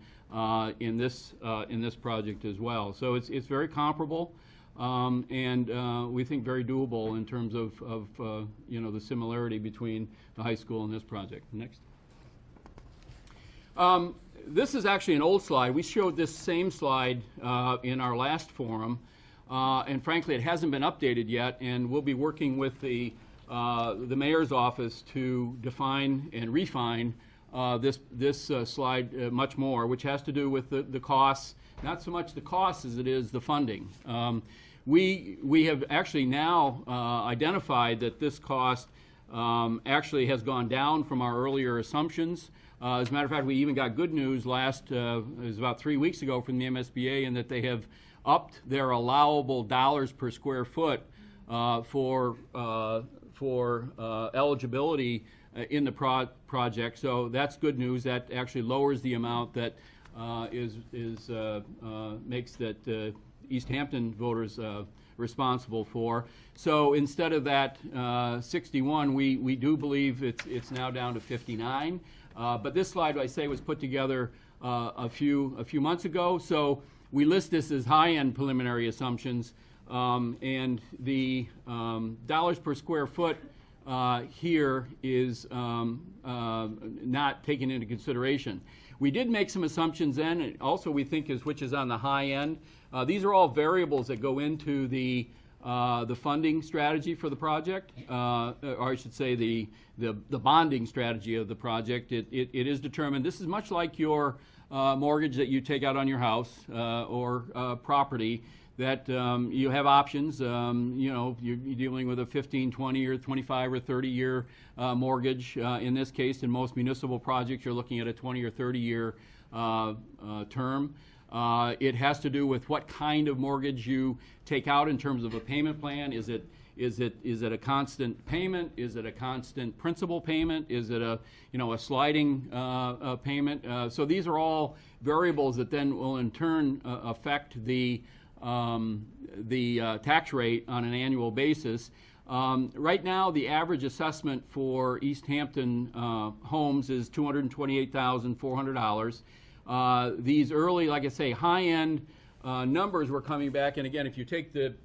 G: in this project as well. So it's very comparable, and we think very doable in terms of you know, the similarity between the high school and this project. Next. This is actually an old slide. We showed this same slide in our last forum, and frankly, it hasn't been updated yet. And we'll be working with the mayor's office to define and refine this slide much more, which has to do with the costs. Not so much the costs as it is the funding. We have actually now identified that this cost actually has gone down from our earlier assumptions. As a matter of fact, we even got good news it was about 3 weeks ago from the MSBA, in that they have upped their allowable dollars per square foot for eligibility in the project. So that's good news. That actually lowers the amount that makes that Easthampton voters responsible for. So instead of that 61, we do believe it's now down to 59. But this slide, I say, was put together a few months ago. So we list this as high-end preliminary assumptions, and the dollars per square foot here is not taken into consideration. We did make some assumptions then, and also we think which is on the high end. These are all variables that go into the funding strategy for the project, or I should say the bonding strategy of the project. It is determined. This is much like your mortgage that you take out on your house or property, that you have options. You're dealing with a 15, 20, or 25 or 30-year mortgage. In this case, in most municipal projects, you're looking at a 20 or 30-year term. It has to do with what kind of mortgage you take out in terms of a payment plan. Is it a constant payment? Is it a constant principal payment? Is it a sliding payment? So these are all variables that then will in turn affect the tax rate on an annual basis. Right now, the average assessment for Easthampton homes is $228,400. These early, like I say, high-end numbers were coming back, and again, if you take the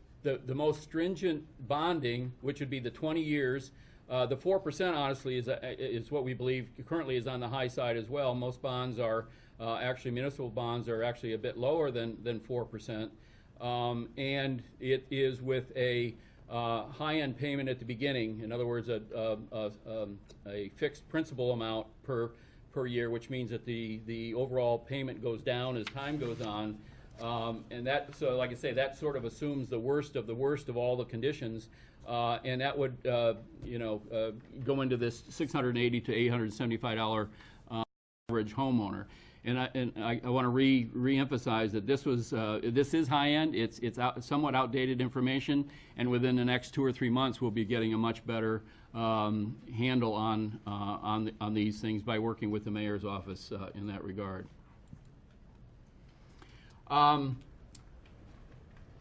G: most stringent bonding, which would be the 20 years, the 4% honestly is what we believe currently is on the high side as well. Most bonds are actually, municipal bonds are actually a bit lower than 4%, and it is with a high-end payment at the beginning. In other words, a fixed principal amount per year, which means that the overall payment goes down as time goes on. And that, so like I say, that sort of assumes the worst of all the conditions, and that would go into this $680 to $875 average homeowner. And I want to re-emphasize that this is high end. It's somewhat outdated information, and within the next 2 or 3 months, we'll be getting a much better handle on these things by working with the mayor's office in that regard.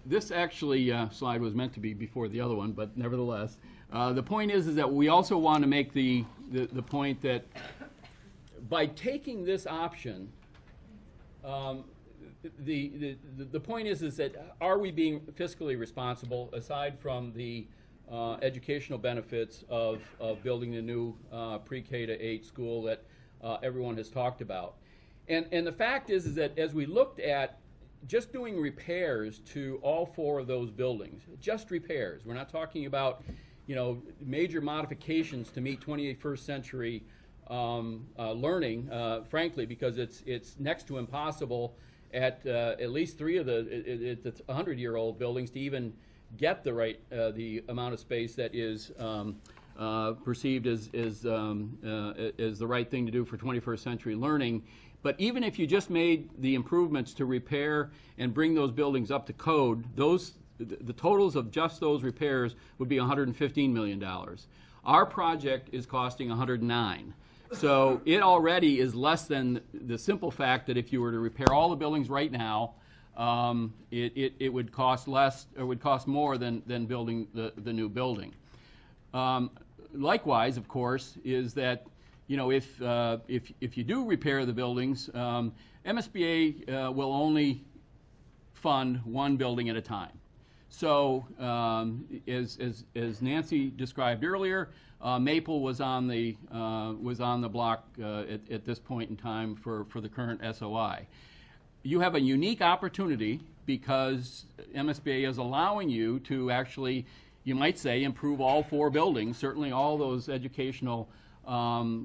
G: This actually slide was meant to be before the other one, but nevertheless, the point is that we also want to make the point that by taking this option, the point is that are we being fiscally responsible aside from the educational benefits of building the new pre-K to 8 school that everyone has talked about, and the fact is that as we looked at just doing repairs to all 4 of those buildings, just repairs. We're not talking about major modifications to meet 21st century learning, frankly, because it's next to impossible at least 3 of the 100-year-old buildings to even get the amount of space that is perceived as the right thing to do for 21st century learning. But even if you just made the improvements to repair and bring those buildings up to code, the totals of just those repairs would be $115 million. Our project is costing $109. So it already is less than the simple fact that if you were to repair all the buildings right now, it would cost less, or would cost more than building the new building. Likewise, of course, is that if you do repair the buildings, MSBA will only fund 1 building at a time. So as Nancy described earlier, Maple was on the block at this point in time for the current SOI. You have a unique opportunity because MSBA is allowing you to actually, you might say, improve all 4 buildings, certainly all those educational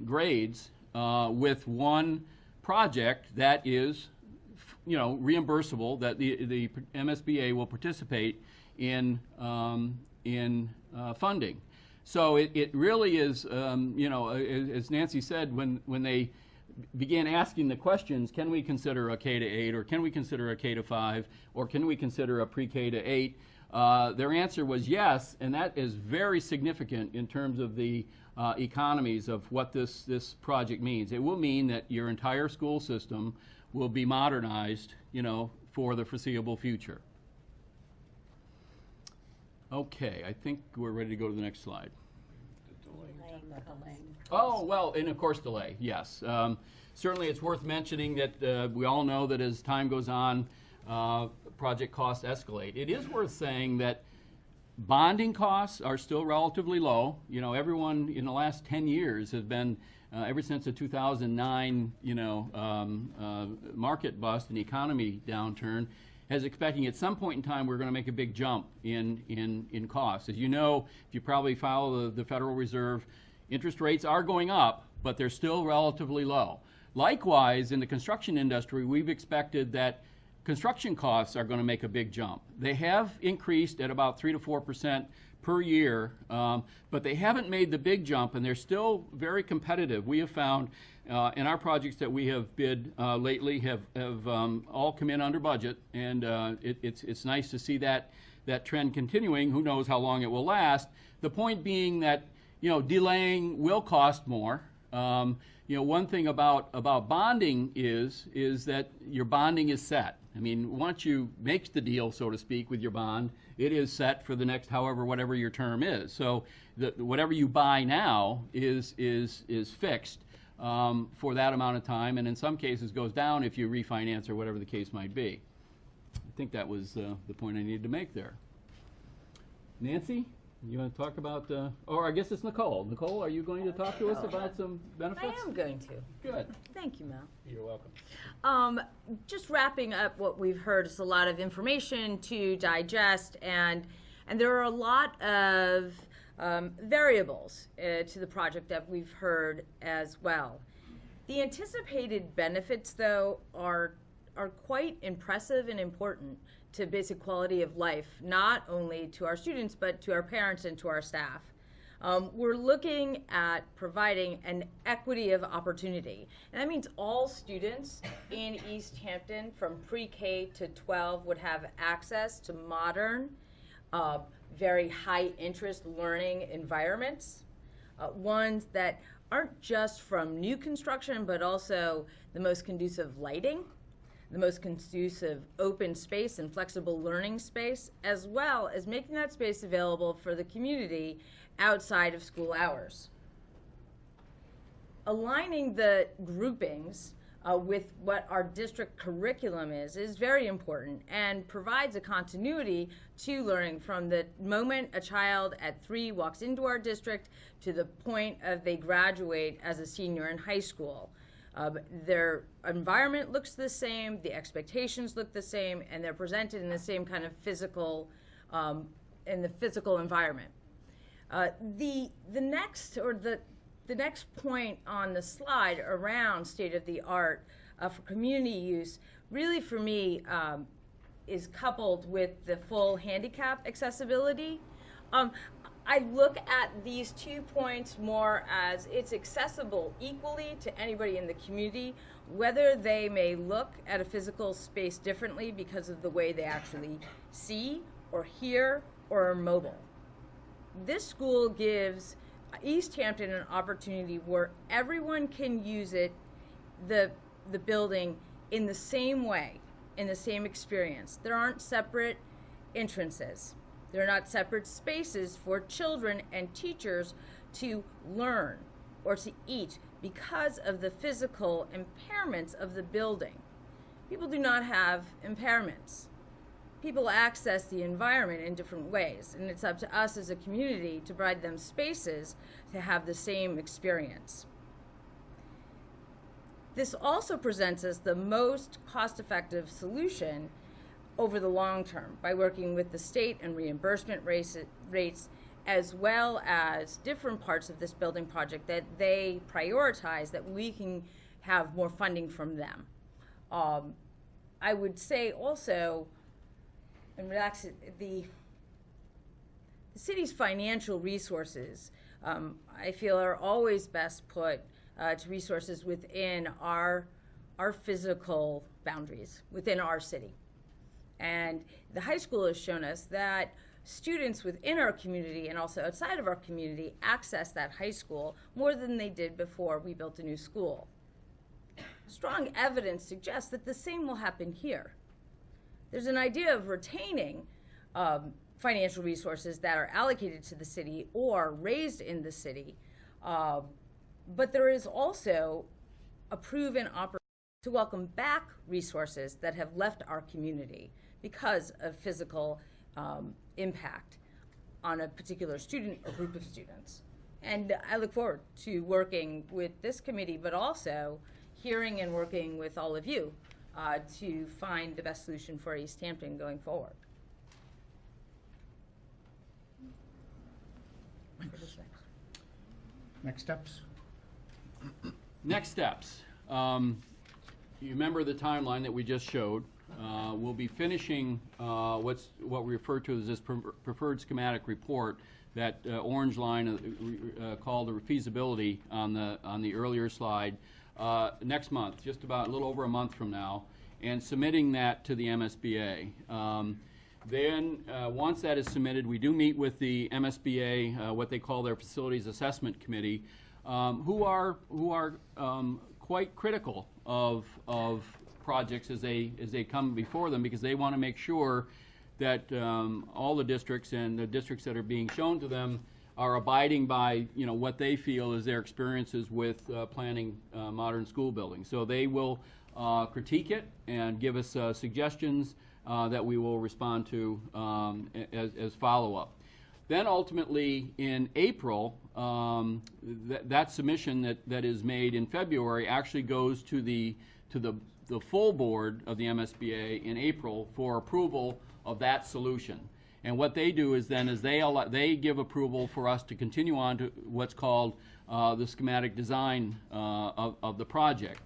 G: grades, with one project that is, reimbursable, that the MSBA will participate in funding. So it really is, as Nancy said, when they began asking the questions, can we consider a K to 8, or can we consider a K to 5, or can we consider a pre-K to 8? Their answer was yes, and that is very significant in terms of the economies of what this project means. It will mean that your entire school system will be modernized, for the foreseeable future. Okay, I think we're ready to go to the next slide. Oh, well, and of course delay, yes. Certainly it's worth mentioning that we all know that as time goes on, project costs escalate. It is worth saying that bonding costs are still relatively low. Everyone in the last 10 years has been, ever since the 2009, market bust and economy downturn, is expecting at some point in time we're going to make a big jump in costs. As you know, if you probably follow the Federal Reserve, interest rates are going up, but they're still relatively low. Likewise, in the construction industry, we've expected that construction costs are going to make a big jump. They have increased at about 3 to 4% per year, but they haven't made the big jump, and they're still very competitive. We have found in our projects that we have bid lately have all come in under budget, and it's nice to see that trend continuing. Who knows how long it will last? The point being that delaying will cost more. One thing about bonding is that your bonding is set. I mean, once you make the deal, so to speak, with your bond, it is set for the next whatever your term is. So whatever you buy now is fixed for that amount of time, and in some cases goes down if you refinance or whatever the case might be. I think that was the point I needed to make there. Nancy? You want to talk about, or I guess it's Nicole. Nicole, are you going to talk to us about some benefits?
H: I am going to.
G: Good.
H: Thank you, Mel.
G: You're welcome.
H: Just wrapping up what we've heard, it's a lot of information to digest, and there are a lot of variables to the project that we've heard as well. The anticipated benefits, though, are quite impressive and important to basic quality of life, not only to our students, but to our parents and to our staff. We're looking at providing an equity of opportunity. And that means all students in Easthampton from pre-K to 12 would have access to modern, very high interest learning environments, ones that aren't just from new construction, but also the most conducive lighting, the most conducive open space and flexible learning space, as well as making that space available for the community outside of school hours. Aligning the groupings with what our district curriculum is very important and provides a continuity to learning from the moment a child at 3 walks into our district to the point of they graduate as a senior in high school. Their environment looks the same, the expectations look the same, and they're presented in the same kind of physical, in the physical environment. The next point on the slide around state-of-the-art for community use, really for me, is coupled with the full handicap accessibility. I look at these 2 points more as it's accessible equally to anybody in the community, whether they may look at a physical space differently because of the way they actually see or hear or are mobile. This school gives Easthampton an opportunity where everyone can use it, the building, in the same way, in the same experience. There aren't separate entrances. They're not separate spaces for children and teachers to learn or to eat because of the physical impairments of the building. People do not have impairments. people access the environment in different ways, and it's up to us as a community to provide them spaces to have the same experience. This also presents us the most cost-effective solution over the long term by working with the state and reimbursement rates, as well as different parts of this building project that they prioritize, that we can have more funding from them. I would say also, and relax, the city's financial resources, I feel, are always best put to resources within our physical boundaries, within our city. And the high school has shown us that students within our community and also outside of our community access that high school more than they did before we built a new school. Strong evidence suggests that the same will happen here. There's an idea of retaining financial resources that are allocated to the city or raised in the city, but there is also a proven opportunity to welcome back resources that have left our community because of physical impact on a particular student or group of students. And I look forward to working with this committee, but also hearing and working with all of you to find the best solution for Easthampton going forward.
A: Next steps?
G: Next steps. You remember the timeline that we just showed. We'll be finishing what we refer to as this preferred schematic report, that orange line called the feasibility on the earlier slide, next month, just about a little over a month from now, and submitting that to the MSBA. Then, once that is submitted, we do meet with the MSBA, what they call their Facilities Assessment Committee, who are quite critical of projects as they come before them, because they want to make sure that all the districts and the districts that are being shown to them are abiding by what they feel is their experiences with planning modern school buildings. So they will critique it and give us suggestions that we will respond to as follow-up. Then ultimately in April, that submission that is made in February actually goes to the full board of the MSBA in April for approval of that solution. And what they do is then they give approval for us to continue on to what's called the schematic design of the project.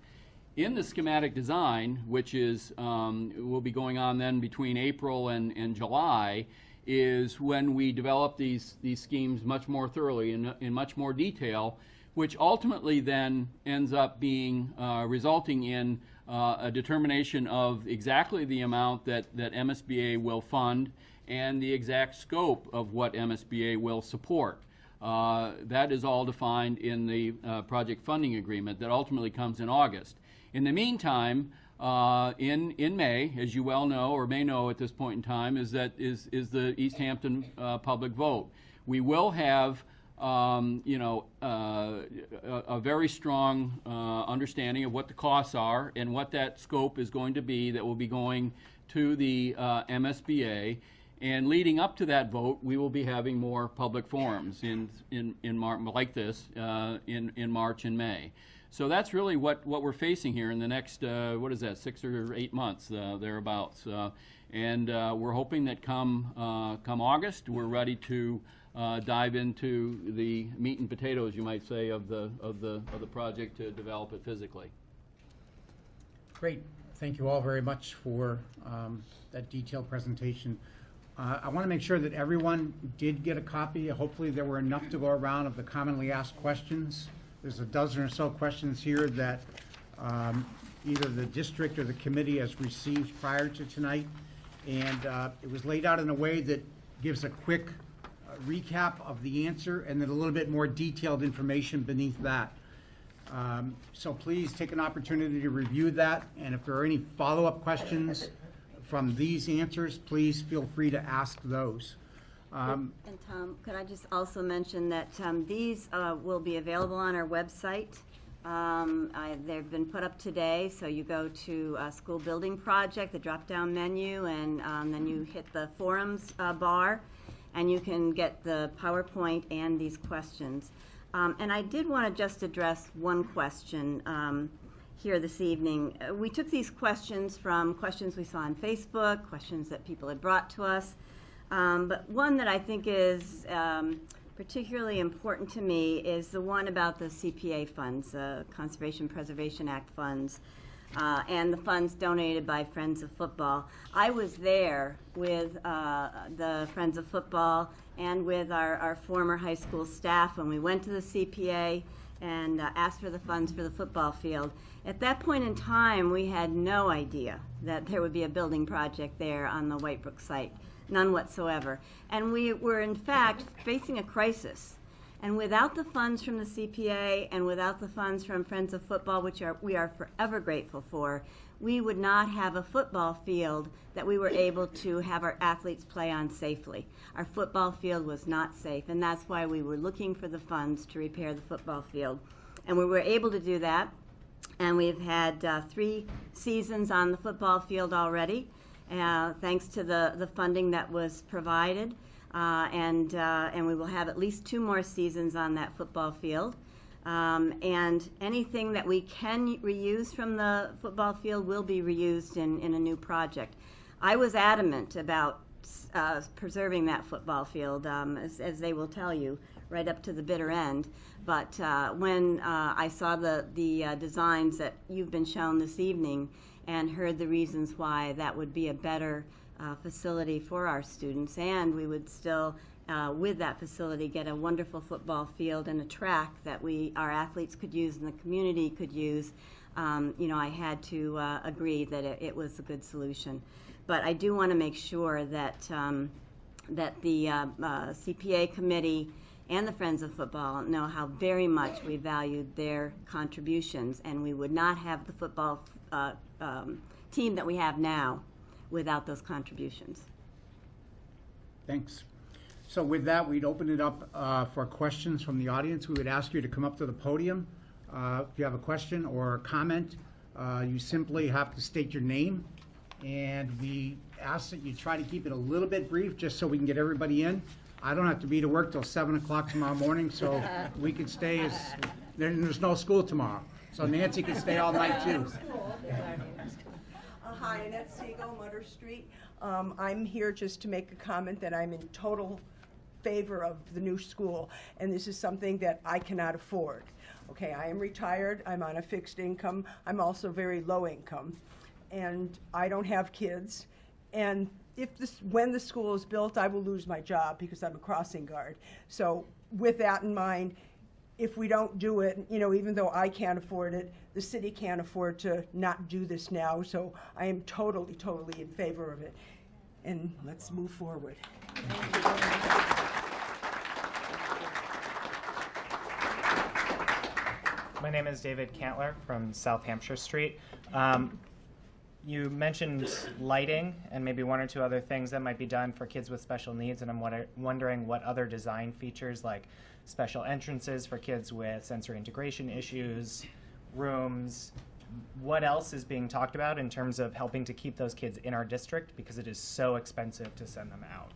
G: In the schematic design, which is will be going on then between April and July, is when we develop these schemes much more thoroughly in much more detail, which ultimately then ends up being resulting in a determination of exactly the amount that MSBA will fund and the exact scope of what MSBA will support. That is all defined in the project funding agreement that ultimately comes in August. In the meantime, in May, as you well know or may know at this point in time, is the Easthampton public vote. We will have a very strong understanding of what the costs are and what that scope is going to be that will be going to the MSBA. And leading up to that vote, we will be having more public forums in March, like this in March and May. So that's really what we're facing here in the next, 6 or 8 months, thereabouts. And we're hoping that come August, we're ready to dive into the meat and potatoes, you might say, of the project to develop it physically.
A: Great. Thank you all very much for that detailed presentation. I want to make sure that everyone did get a copy. Hopefully there were enough to go around of the commonly asked questions. There's a dozen or so questions here that either the district or the committee has received prior to tonight. And it was laid out in a way that gives a quick recap of the answer and then a little bit more detailed information beneath that. So please take an opportunity to review that. And if there are any follow-up questions from these answers, please feel free to ask those.
E: And Tom, could I just also mention that these will be available on our website They've been put up today, so you go to School Building Project, the drop-down menu, and then you hit the forums bar, and you can get the PowerPoint and these questions. And I did want to just address one question here this evening. We took these questions from questions we saw on Facebook, questions that people had brought to us, but one that I think is particularly important to me is the one about the CPA funds, Conservation Preservation Act funds, and the funds donated by Friends of Football. I was there with the Friends of Football and with our former high school staff when we went to the CPA and asked for the funds for the football field. At that point in time, we had no idea that there would be a building project there on the Whitebrook site. None whatsoever. And we were, in fact, facing a crisis. And without the funds from the CPA and without the funds from Friends of Football, which we are forever grateful for, we would not have a football field that we were able to have our athletes play on safely. Our football field was not safe, and that's why we were looking for the funds to repair the football field. And we were able to do that, and we've had 3 seasons on the football field already. Thanks to the funding that was provided, and we will have at least 2 more seasons on that football field. And anything that we can reuse from the football field will be reused in a new project. I was adamant about preserving that football field, as they will tell you, right up to the bitter end. But when I saw the designs that you've been shown this evening, and heard the reasons why that would be a better facility for our students, and we would still, with that facility, get a wonderful football field and a track that our athletes could use and the community could use. I had to agree that it was a good solution. But I do want to make sure that the CPA committee and the Friends of Football know how very much we valued their contributions, and we would not have the football team that we have now without those contributions.
A: Thanks. So with that, we'd open it up for questions from the audience. We would ask you to come up to the podium. If you have a question or a comment, you simply have to state your name, and we ask that you try to keep it a little bit brief just so we can get everybody in. I don't have to be to work till 7 o'clock tomorrow morning, so we could stay there's no school tomorrow. So Nancy can stay all night too.
I: Hi, Annette Siegel, Mutter Street. I'm here just to make a comment that I'm in total favor of the new school, and this is something that I cannot afford. Okay, I am retired, I'm on a fixed income, I'm also very low income, and I don't have kids, and when the school is built, I will lose my job because I'm a crossing guard. So with that in mind, if we don't do it, even though I can't afford it, the city can't afford to not do this now. So I am totally, totally in favor of it. And let's move forward.
J: My name is David Cantler from South Hampshire Street. You mentioned lighting and maybe 1 or 2 other things that might be done for kids with special needs, and I'm wondering what other design features, like special entrances for kids with sensory integration issues, rooms, what else is being talked about in terms of helping to keep those kids in our district, because it is so expensive to send them out.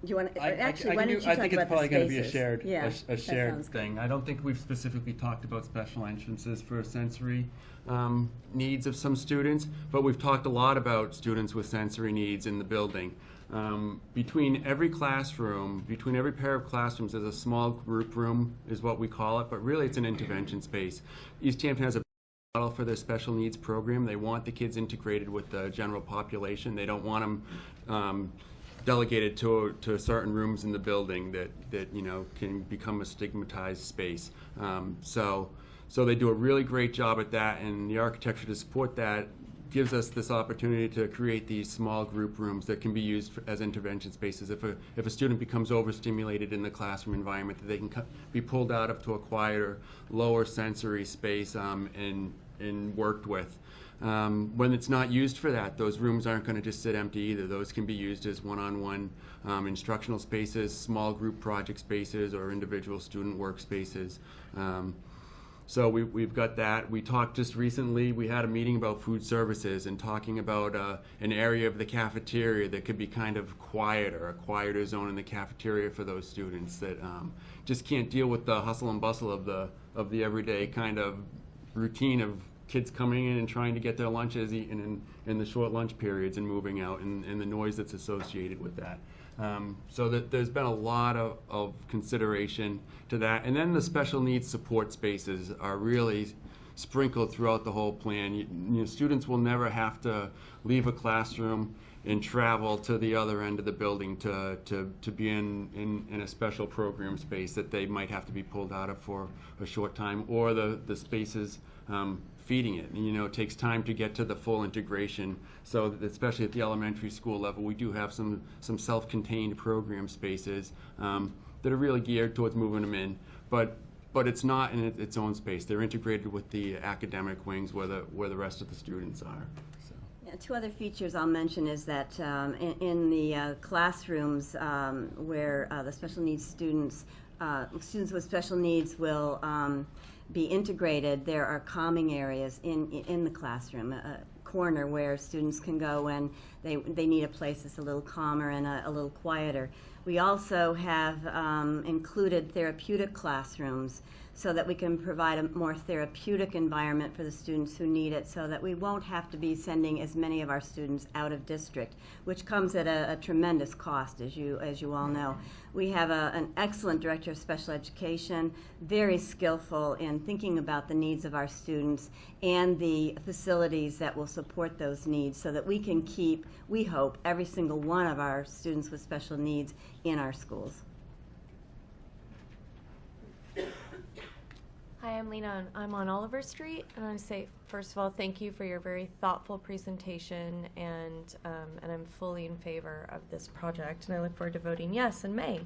E: Do you want to, actually, why don't you
F: I
E: talk
F: think
E: about
F: it's probably
E: the
F: going to be a
E: spaces?
F: shared thing. I don't think we've specifically talked about special entrances for sensory needs of some students, but we've talked a lot about students with sensory needs in the building. Between every classroom, between every pair of classrooms, there's a small group room, is what we call it, but really it's an intervention space. Easthampton has a model for their special needs program. They want the kids integrated with the general population. They don't want them delegated to certain rooms in the building that can become a stigmatized space. So they do a really great job at that, and the architecture to support that gives us this opportunity to create these small group rooms that can be used as intervention spaces. If a student becomes overstimulated in the classroom environment, that they can be pulled out of to a quieter, lower sensory space and and worked with. When it's not used for that, those rooms aren't going to just sit empty either. Those can be used as one-on-one instructional spaces, small group project spaces, or individual student workspaces. So we've got that. We talked just recently, we had a meeting about food services and talking about an area of the cafeteria that could be kind of quieter, a quieter zone in the cafeteria for those students that just can't deal with the hustle and bustle of the everyday kind of routine of kids coming in and trying to get their lunches eaten in the short lunch periods and moving out, and the noise that's associated with that. So that there's been a lot of consideration to that. And then the special needs support spaces are really sprinkled throughout the whole plan. You know, students will never have to leave a classroom and travel to the other end of the building to be in a special program space that they might have to be pulled out of for a short time, or the spaces feeding it. And, you know, it takes time to get to the full integration. So that especially at the elementary school level, we do have some self-contained program spaces that are really geared towards moving them in. But it's not in its own space. They're integrated with the academic wings where the rest of the students are. So.
E: Yeah, two other features I'll mention is that in the classrooms where the special needs students with special needs will be integrated, there are calming areas in the classroom, a corner where students can go when they need a place that's a little calmer and a little quieter. We also have included therapeutic classrooms so that we can provide a more therapeutic environment for the students who need it, so that we won't have to be sending as many of our students out of district, which comes at a tremendous cost, as you all know. We have an excellent director of special education, very skillful in thinking about the needs of our students and the facilities that will support those needs, so that we can keep, we hope, every single one of our students with special needs in our schools.
K: Hi, I'm Lena. I'm on Oliver Street, and I want to say, first of all, thank you for your very thoughtful presentation, and I'm fully in favor of this project, and I look forward to voting yes in May.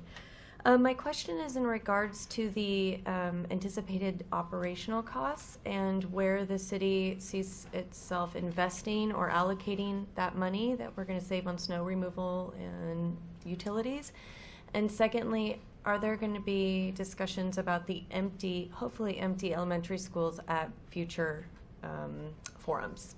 K: My question is in regards to the anticipated operational costs and where the city sees itself investing or allocating that money that we're going to save on snow removal and utilities. And secondly, are there going to be discussions about the hopefully empty elementary schools at future forums?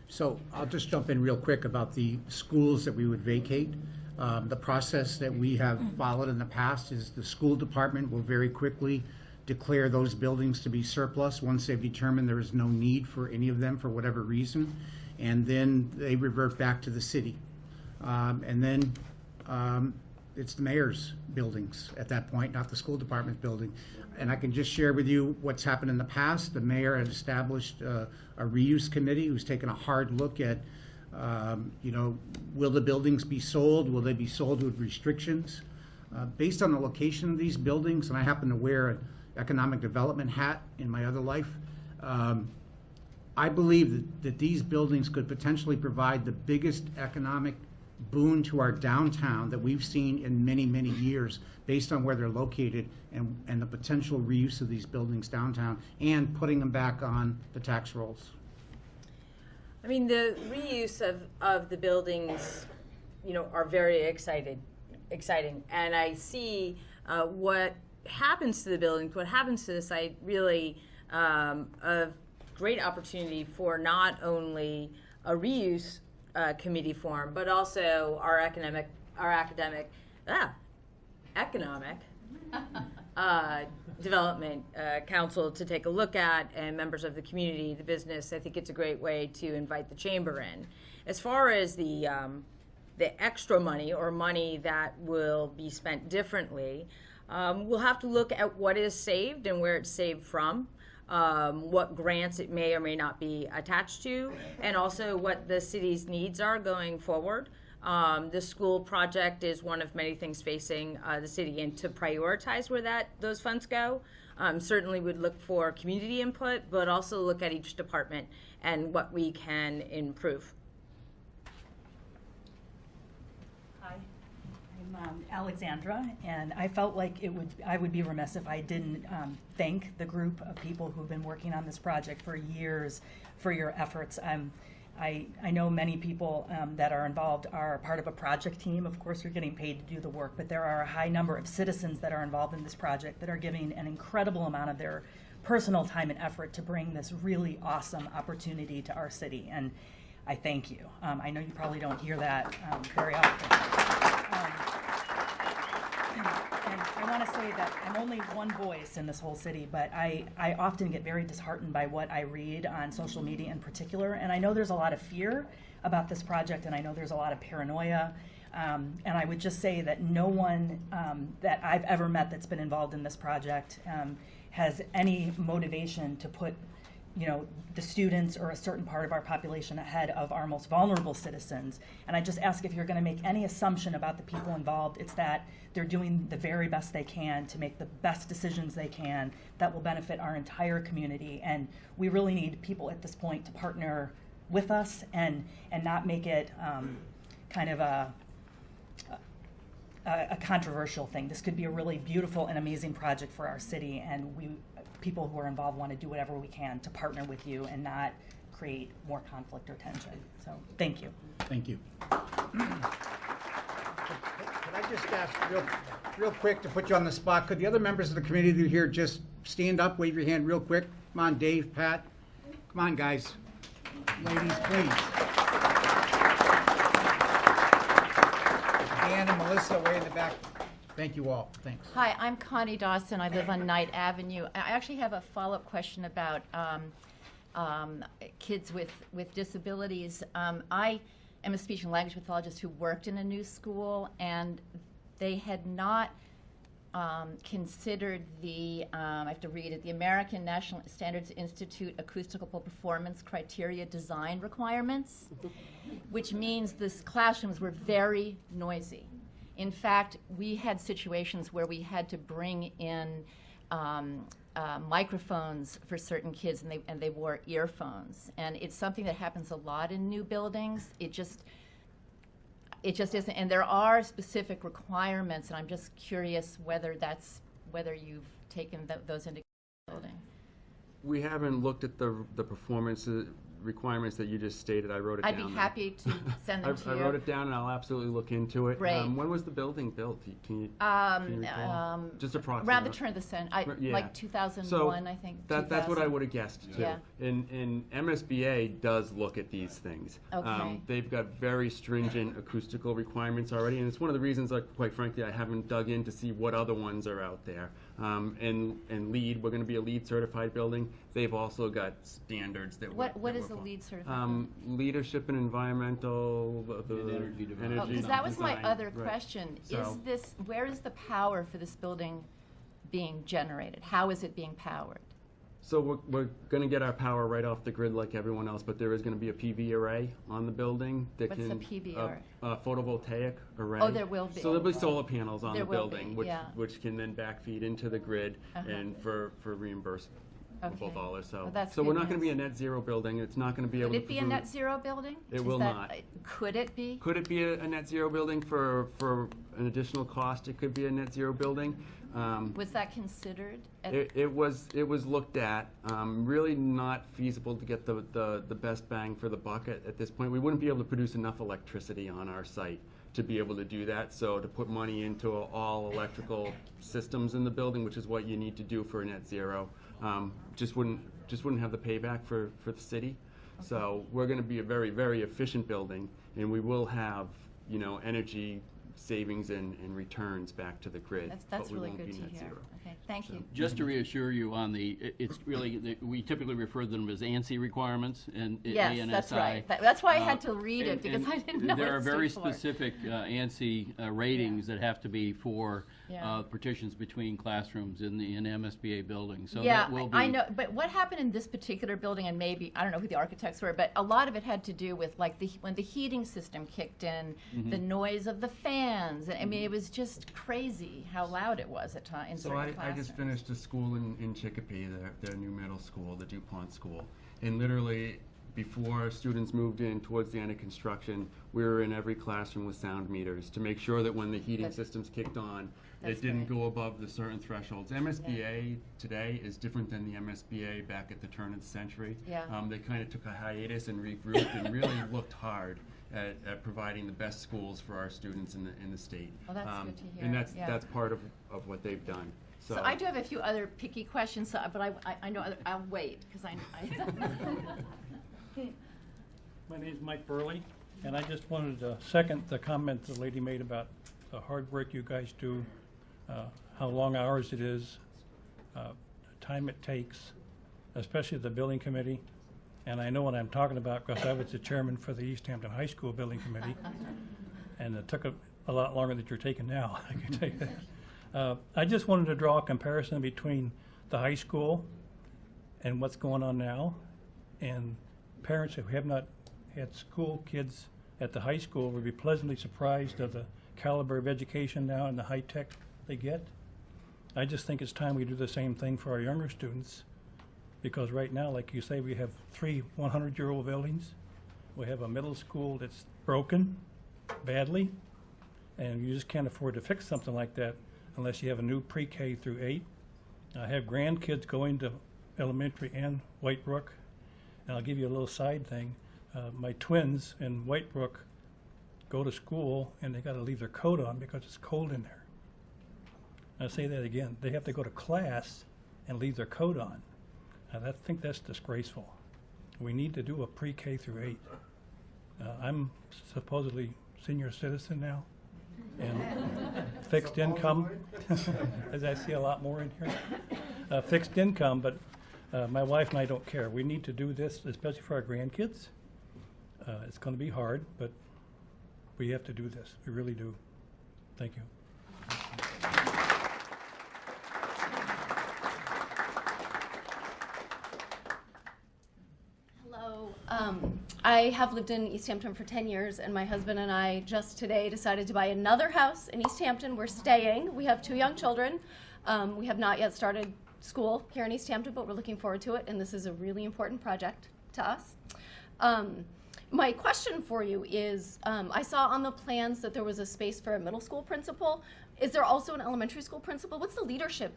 A: So I'll just jump in real quick about the schools that we would vacate. The process that we have followed in the past is the school department will very quickly declare those buildings to be surplus once they've determined there is no need for any of them for whatever reason, and then they revert back to the city. And then it's the mayor's buildings at that point, not the school department's building. And I can just share with you what's happened in the past. The mayor had established a reuse committee who's taken a hard look at, will the buildings be sold? Will they be sold with restrictions? Based on the location of these buildings, and I happen to wear an economic development hat in my other life, I believe that these buildings could potentially provide the biggest economic boon to our downtown that we've seen in many, many years, based on where they're located and the potential reuse of these buildings downtown and putting them back on the tax rolls.
H: I mean, the reuse of the buildings, are very exciting. And I see what happens to the buildings, what happens to the site, really a great opportunity for not only a reuse committee form, but also our economic development council to take a look at, and members of the community, the business. I think it's a great way to invite the chamber in. As far as the extra money or money that will be spent differently, we'll have to look at what is saved and where it's saved from. What grants it may or may not be attached to, and also what the city's needs are going forward. The school project is one of many things facing the city, and to prioritize where those funds go, certainly would look for community input, but also look at each department and what we can improve.
L: Hi, I'm Alexandra, and I felt like I would be remiss if I didn't thank the group of people who've been working on this project for years for your efforts. I know many people that are involved are part of a project team. Of course, you're getting paid to do the work, but there are a high number of citizens that are involved in this project that are giving an incredible amount of their personal time and effort to bring this really awesome opportunity to our city, and I thank you. I know you probably don't hear that very often. And I want to say that I'm only one voice in this whole city, but I often get very disheartened by what I read on social media in particular, and I know there's a lot of fear about this project, and I know there's a lot of paranoia, and I would just say that no one that I've ever met that's been involved in this project has any motivation to put the students or a certain part of our population ahead of our most vulnerable citizens. And I just ask, if you're going to make any assumption about the people involved, it's that they're doing the very best they can to make the best decisions they can that will benefit our entire community. And we really need people at this point to partner with us and not make it kind of a controversial thing. This could be a really beautiful and amazing project for our city, and people who are involved want to do whatever we can to partner with you and not create more conflict or tension. So, thank you.
A: Thank you. Could I just ask real quick to put you on the spot, could the other members of the committee that are here just stand up, wave your hand real quick? Come on, Dave, Pat. Come on, guys. Ladies, please. Dan and Melissa way in the back. Thank you all. Thanks.
M: Hi, I'm Connie Dawson. I live on Knight Avenue. I actually have a follow-up question about kids with disabilities. I am a speech and language pathologist who worked in a new school, and they had not considered the, I have to read it, the American National Standards Institute Acoustical Performance Criteria Design Requirements, which means the classrooms were very noisy. In fact, we had situations where we had to bring in microphones for certain kids, and they wore earphones. And it's something that happens a lot in new buildings. It just isn't. And there are specific requirements, and I'm just curious whether you've taken those into building.
F: We haven't looked at the performance requirements that you just stated. I wrote it down.
M: I'd be happy to send them to you.
F: I wrote it down, and I'll absolutely look into it.
M: Great.
F: When was the building built? Can you recall? Just approximately.
M: Around the turn of the century,
F: Yeah.
M: like 2001,
F: so
M: I think.
F: That's what I would have guessed too.
M: Yeah.
F: And MSBA does look at these things.
M: Okay.
F: They've got very stringent acoustical requirements already, and it's one of the reasons, quite frankly, I haven't dug in to see what other ones are out there. And LEED, we're going to be a LEED certified building. They've also got standards that
M: What is the LEED certified?
F: Leadership and environmental,
G: And energy development.
M: Because that was my
F: design.
M: other
F: Right.
M: question.
F: So-
M: Where is the power for this building being generated? How is it being powered?
F: So we're going to get our power right off the grid like everyone else, but there is going to be a PV array on the building that
M: What's
F: can
M: a PV array?
F: Photovoltaic array.
M: Oh, there will be.
F: So there'll be solar panels on
M: There
F: the
M: will
F: building,
M: be, yeah.
F: which can then backfeed into the grid
M: Uh-huh.
F: and for reimbursable
M: Okay.
F: dollars. So
M: Well, that's
F: so we're
M: good
F: not going to be a
M: news.
F: net zero building. It's not going to be able
M: Could
F: to
M: it be a net zero building?
F: It
M: Is
F: will
M: that-
F: not.
M: Could it be?
F: Could it be a net zero building for an additional cost? It could be a net zero building.
M: Was that considered?
F: It was looked at. Really not feasible to get the best bang for the buck at this point. We wouldn't be able to produce enough electricity on our site to be able to do that. So to put money into all electrical systems in the building, which is what you need to do for a net zero, just wouldn't have the payback for the city. Okay. So we're going to be a very, very efficient building, and we will have energy savings and returns back to the grid.
M: That's
F: but we
M: really
F: won't
M: good
F: be
M: to
F: net
M: hear.
F: zero.
M: Okay, thank you.
G: Just to reassure you on it's really, we typically refer to them as ANSI requirements and
M: Yes,
G: ANSI.
M: that's right. That's why I had to read it, because I didn't know
G: there
M: what
G: are
M: it
G: very
M: stood for.
G: specific ANSI ratings that have to be for
M: Yeah.
G: partitions between classrooms in MSBA buildings. So
M: Yeah,
G: that will be.
M: I know, but what happened in this particular building, and maybe, I don't know who the architects were, but a lot of it had to do with like when the heating system kicked in, the noise of the fans. I mean, it was just crazy how loud it was at times in
F: So
M: certain
F: I
M: classrooms.
F: just finished a school in Chicopee, their new middle school, the DuPont school, and literally before students moved in towards the end of construction, we were in every classroom with sound meters to make sure that when the heating systems kicked on,
M: That's
F: it didn't
M: great.
F: go above the certain thresholds. MSBA today is different than the MSBA back at the turn of the century.
M: Yeah.
F: They kind of took a hiatus and regrouped and really looked hard at providing the best schools for our students in the state.
M: Well, that's good to hear.
F: And that's
M: Yeah.
F: that's part of what they've done.
M: So I do have a few other picky questions, but I know I'll wait, because I
N: My name's Mike Burley, and I just wanted to second the comment the lady made about the hard work you guys do, how long hours it is, the time it takes, especially the building committee. And I know what I'm talking about because I was the chairman for the Easthampton High School Building Committee, and it took a lot longer than you're taking now, I can tell you that. I just wanted to draw a comparison between the high school and what's going on now, and parents who have not had school kids at the high school will be pleasantly surprised of the caliber of education now and the high tech they get. I just think it's time we do the same thing for our younger students, because right now, like you say, we have 3 100-year-old buildings. We have a middle school that's broken badly, and you just can't afford to fix something like that unless you have a new pre-K through 8. I have grandkids going to elementary and Whitebrook, and I'll give you a little side thing. My twins in Whitebrook go to school, and they got to leave their coat on because it's cold in there. I'll say that again. They have to go to class and leave their coat on. I think that's disgraceful. We need to do a pre-K through 8. I'm supposedly senior citizen now, and fixed income, as I see a lot more in here. Fixed income, but my wife and I don't care. We need to do this, especially for our grandkids. It's going to be hard, but we have to do this. We really do. Thank you.
O: Hello. I have lived in Easthampton for 10 years, and my husband and I just today decided to buy another house in Easthampton. We're staying. We have 2 young children. We have not yet started school here in Easthampton, but we're looking forward to it, and this is a really important project to us. My question for you is, I saw on the plans that there was a space for a middle school principal. Is there also an elementary school principal? What's the leadership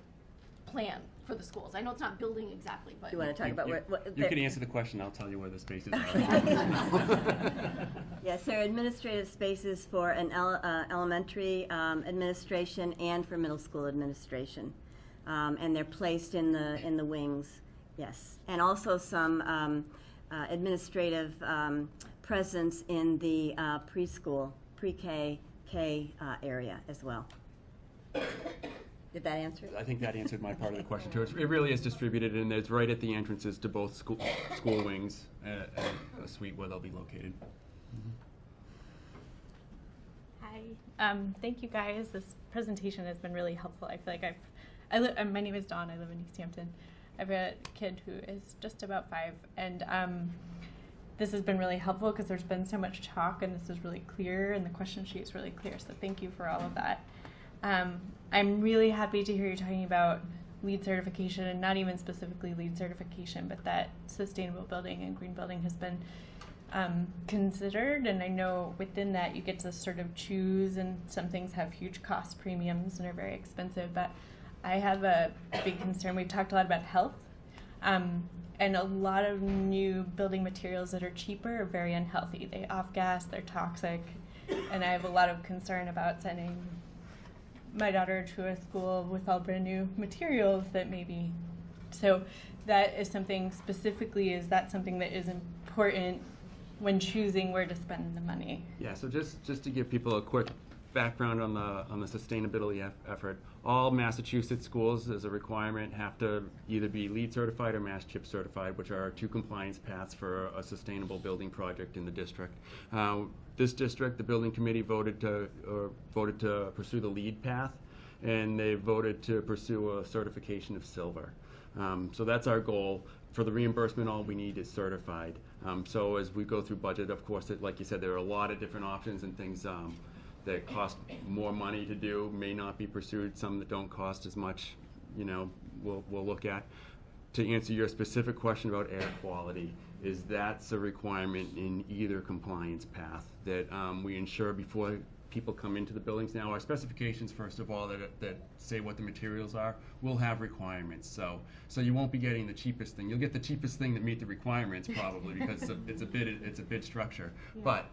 O: plan for the schools? I know it's not building exactly, but.
E: You want to talk about
F: You can answer the question, I'll tell you where the spaces are.
E: Yes, there are administrative spaces for an elementary administration and for middle school administration. And they're placed in the wings, yes. And also some administrative presence in the preschool, pre-K, K area as well. Did that answer?
F: I think that answered my part of the question too. It really is distributed, and it's right at the entrances to both school wings, a suite where they'll be located.
P: Hi. Thank you guys. This presentation has been really helpful. I feel like my name is Dawn. I live in Easthampton. I have a kid who is just about 5, and this has been really helpful because there's been so much talk, and this is really clear, and the question sheet is really clear. So thank you for all of that. I'm really happy to hear you talking about LEED certification, and not even specifically LEED certification, but that sustainable building and green building has been considered. And I know within that you get to sort of choose, and some things have huge cost premiums and are very expensive. But I have a big concern. We've talked a lot about health, and a lot of new building materials that are cheaper are very unhealthy. They off-gas, they're toxic, and I have a lot of concern about sending my daughter to a school with all brand new materials that maybe, so that is something specifically, is that something that is important when choosing where to spend the money?
F: Yeah, so just to give people a quick background on the sustainability effort, all Massachusetts schools, as a requirement, have to either be LEED certified or Mass Chip certified, which are our 2 compliance paths for a sustainable building project in the district. This district, the building committee voted to pursue the LEED path, and they voted to pursue a certification of silver. So that's our goal. For the reimbursement, all we need is certified. So as we go through budget, of course, like you said, there are a lot of different options and things that cost more money to do may not be pursued. Some that don't cost as much, we'll look at. to answer your specific question about air quality, is that's a requirement in either compliance path that we ensure before people come into the buildings. Now, our specifications, first of all, that say what the materials are, will have requirements. So you won't be getting the cheapest thing. You'll get the cheapest thing that meet the requirements probably because it's a bid structure. Yeah. But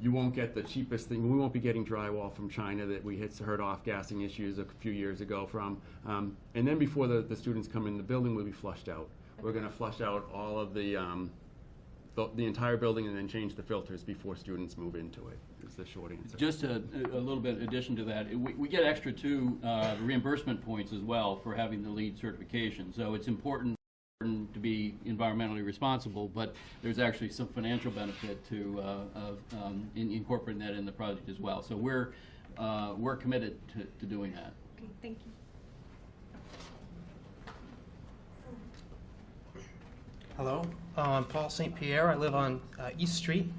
F: you won't get the cheapest thing. We won't be getting drywall from China that we heard off-gassing issues a few years ago from. And then before the students come in, the building will be flushed out. We're going to flush out all of the entire building and then change the filters before students move into it, is the short answer.
G: Just a little bit addition to that, we get extra reimbursement points as well for having the LEED certification. So it's important to be environmentally responsible, but there's actually some financial benefit to incorporating that in the project as well. So we're committed to doing that.
O: Okay, thank you.
Q: Hello, I'm Paul St. Pierre. I live on East Street.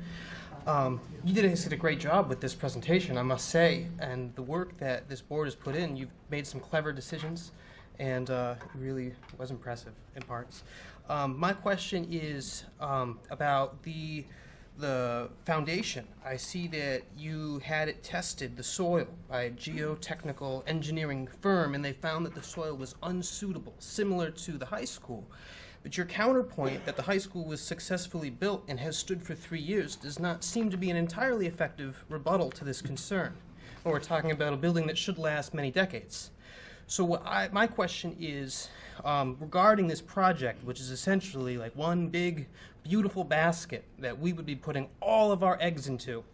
Q: You did a great job with this presentation, I must say, and the work that this board has put in, you've made some clever decisions, and it really was impressive in parts. My question is about the foundation. I see that you had it tested, the soil, by a geotechnical engineering firm, and they found that the soil was unsuitable, similar to the high school. But your counterpoint that the high school was successfully built and has stood for 3 years does not seem to be an entirely effective rebuttal to this concern, when we're talking about a building that should last many decades. So my question is regarding this project, which is essentially like one big, beautiful basket that we would be putting all of our eggs into.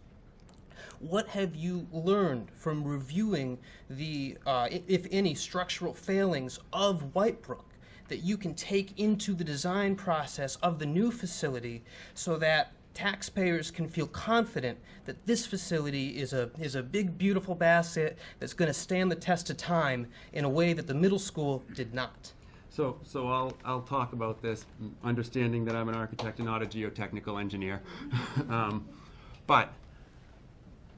Q: What have you learned from reviewing the, if any, structural failings of Whitebrook that you can take into the design process of the new facility so that taxpayers can feel confident that this facility is a big, beautiful basket that's going to stand the test of time in a way that the middle school did not?
F: So I'll talk about this, understanding that I'm an architect and not a geotechnical engineer. But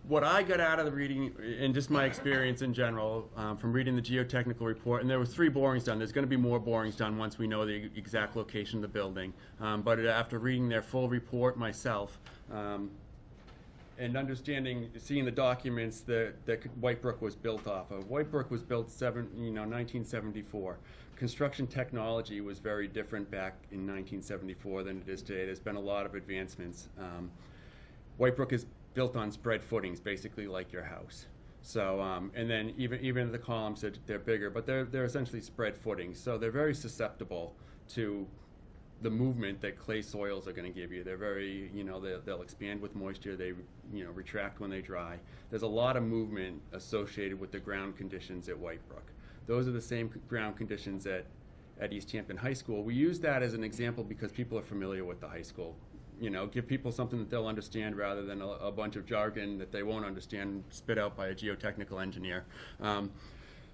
F: what I got out of the reading, and just my experience in general, from reading the geotechnical report, and there was 3 borings done. There's going to be more borings done once we know the exact location of the building. But after reading their full report myself, and seeing the documents that Whitebrook was built off of. Whitebrook was built 1974. Construction technology was very different back in 1974 than it is today. There's been a lot of advancements. Whitebrook is built on spread footings, basically like your house. So, and then even the columns, they're bigger, but they're essentially spread footings. So they're very susceptible to the movement that clay soils are going to give you. They're very, they'll expand with moisture. They, retract when they dry. There's a lot of movement associated with the ground conditions at Whitebrook. Those are the same ground conditions at Easthampton High School. We use that as an example because people are familiar with the high school. Give people something that they'll understand rather than a bunch of jargon that they won't understand spit out by a geotechnical engineer.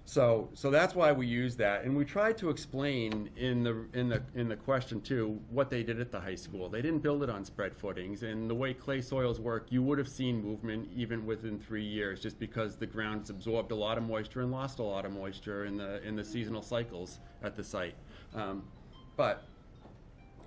F: So that's why we use that, and we tried to explain in the question too what they did at the high school. They didn't build it on spread footings, and the way clay soils work, you would have seen movement even within 3 years, just because the ground's absorbed a lot of moisture and lost a lot of moisture in the seasonal cycles at the site. But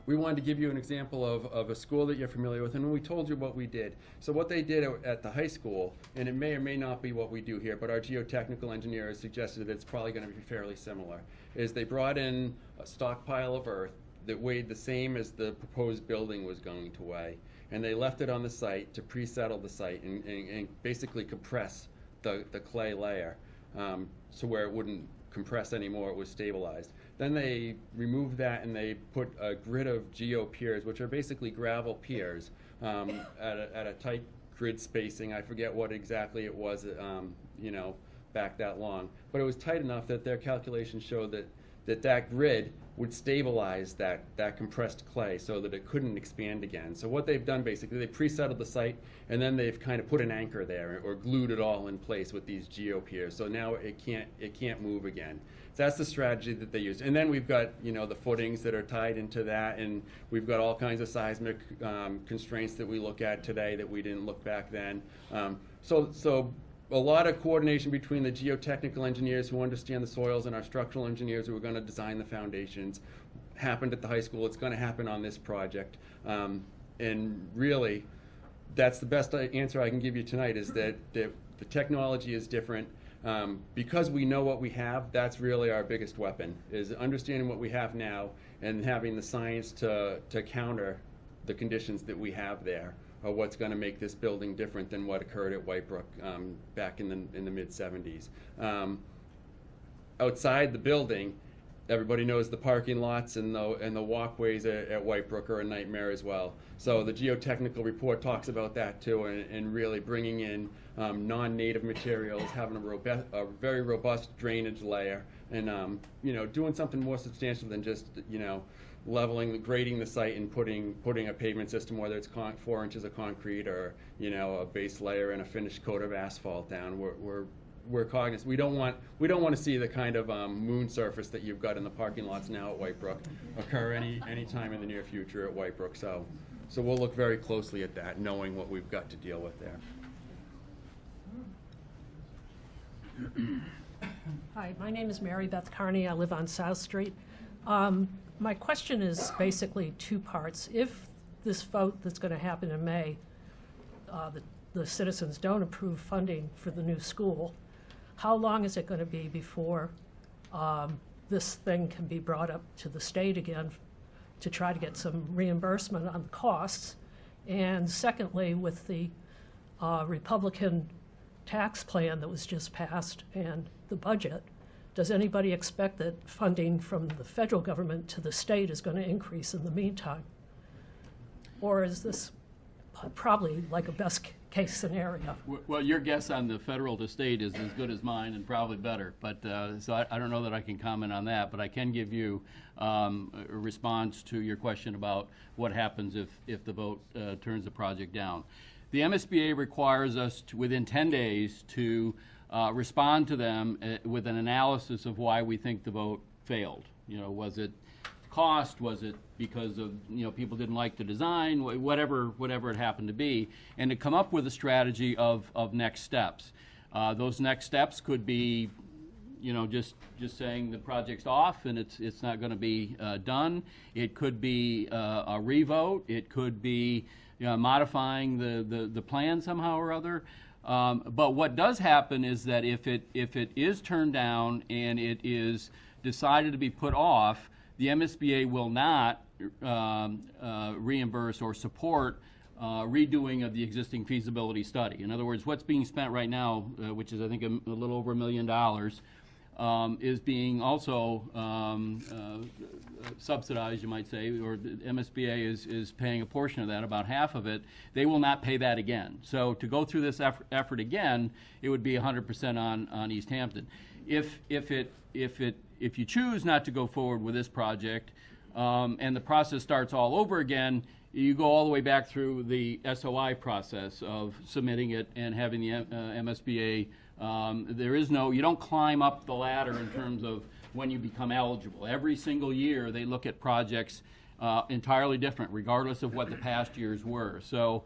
F: we wanted to give you an example of a school that you're familiar with, and we told you what we did. So what they did at the high school, and it may or may not be what we do here, but our geotechnical engineer has suggested that it's probably going to be fairly similar, is they brought in a stockpile of earth that weighed the same as the proposed building was going to weigh, and they left it on the site to pre-settle the site and basically compress the clay layer so where it wouldn't compress anymore, it was stabilized. Then they removed that and they put a grid of geo piers, which are basically gravel piers, at a tight grid spacing. I forget what exactly it was, back that long. But it was tight enough that their calculations showed that grid would stabilize that compressed clay so that it couldn't expand again. So what they've done basically, they pre-settled the site and then they've kind of put an anchor there or glued it all in place with these geo piers. So now it can't move again. So that's the strategy that they used. And then we've got the footings that are tied into that, and we've got all kinds of seismic constraints that we look at today that we didn't look back then. So a lot of coordination between the geotechnical engineers who understand the soils and our structural engineers who are going to design the foundations. happened at the high school. It's going to happen on this project. And really, that's the best answer I can give you tonight, is that the technology is different. Because we know what we have, that's really our biggest weapon, is understanding what we have now and having the science to counter the conditions that we have there, or what's going to make this building different than what occurred at Whitebrook back in the mid-'70s. Outside the building, everybody knows the parking lots and the walkways at Whitebrook are a nightmare as well. So the geotechnical report talks about that too, and really bringing in non-native materials, having a very robust drainage layer, and doing something more substantial than just grading the site and putting a pavement system, whether it's 4 inches of concrete or a base layer and a finished coat of asphalt down. We're cognizant. We don't want to see the kind of moon surface that you've got in the parking lots now at Whitebrook occur any time in the near future at Whitebrook. So we'll look very closely at that, knowing what we've got to deal with there.
R: Hi, my name is Mary Beth Carney. I live on South Street. My question is basically two parts. If this vote that's going to happen in May, the citizens don't approve funding for the new school, how long is it going to be before this thing can be brought up to the state again to try to get some reimbursement on the costs? And secondly, with the Republican tax plan that was just passed and the budget, does anybody expect that funding from the federal government to the state is going to increase in the meantime? Or is this probably like a best case scenario?
G: Well, your guess on the federal to state is as good as mine and probably better. But so I don't know that I can comment on that, but I can give you a response to your question about what happens if the vote turns the project down. The MSBA requires us to, within 10 days, to respond to them with an analysis of why we think the vote failed. Was it cost? Was it because of people didn't like the design? Whatever it happened to be, and to come up with a strategy of next steps. Those next steps could be, just saying the project's off and it's not going to be done. It could be a revote. It could be modifying the plan somehow or other. But what does happen is that if it is turned down and it is decided to be put off, the MSBA will not reimburse or support redoing of the existing feasibility study. In other words, what's being spent right now, which is I think a little over $1 million, is being also subsidized, you might say, or the MSBA is paying a portion of that, about half of it. They will not pay that again. So to go through this effort again, it would be 100% on Easthampton. If you choose not to go forward with this project, and the process starts all over again, you go all the way back through the SOI process of submitting it and having the MSBA. You don't climb up the ladder in terms of when you become eligible. Every single year they look at projects entirely different, regardless of what the past years were. So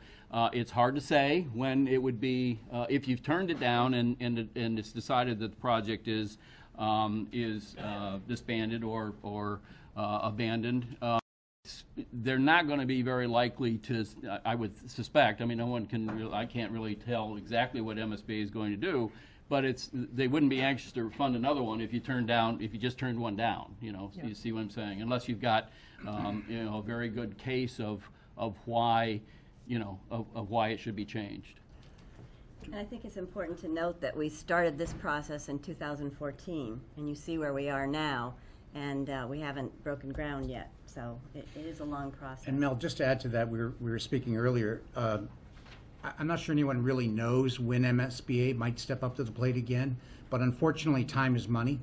G: it's hard to say when it would be, if you've turned it down and it's decided that the project is disbanded or abandoned. They're not going to be very likely to, I would suspect. I mean, I can't really tell exactly what MSBA is going to do, but they wouldn't be anxious to fund another one if you just turned one down.
R: Yeah.
G: You see what I'm saying? Unless you've got a very good case of why it should be changed.
E: And I think it's important to note that we started this process in 2014, and you see where we are now, and we haven't broken ground yet. So it is a long process.
A: And Mel, just to add to that, we were speaking earlier, I'm not sure anyone really knows when MSBA might step up to the plate again, but unfortunately time is money.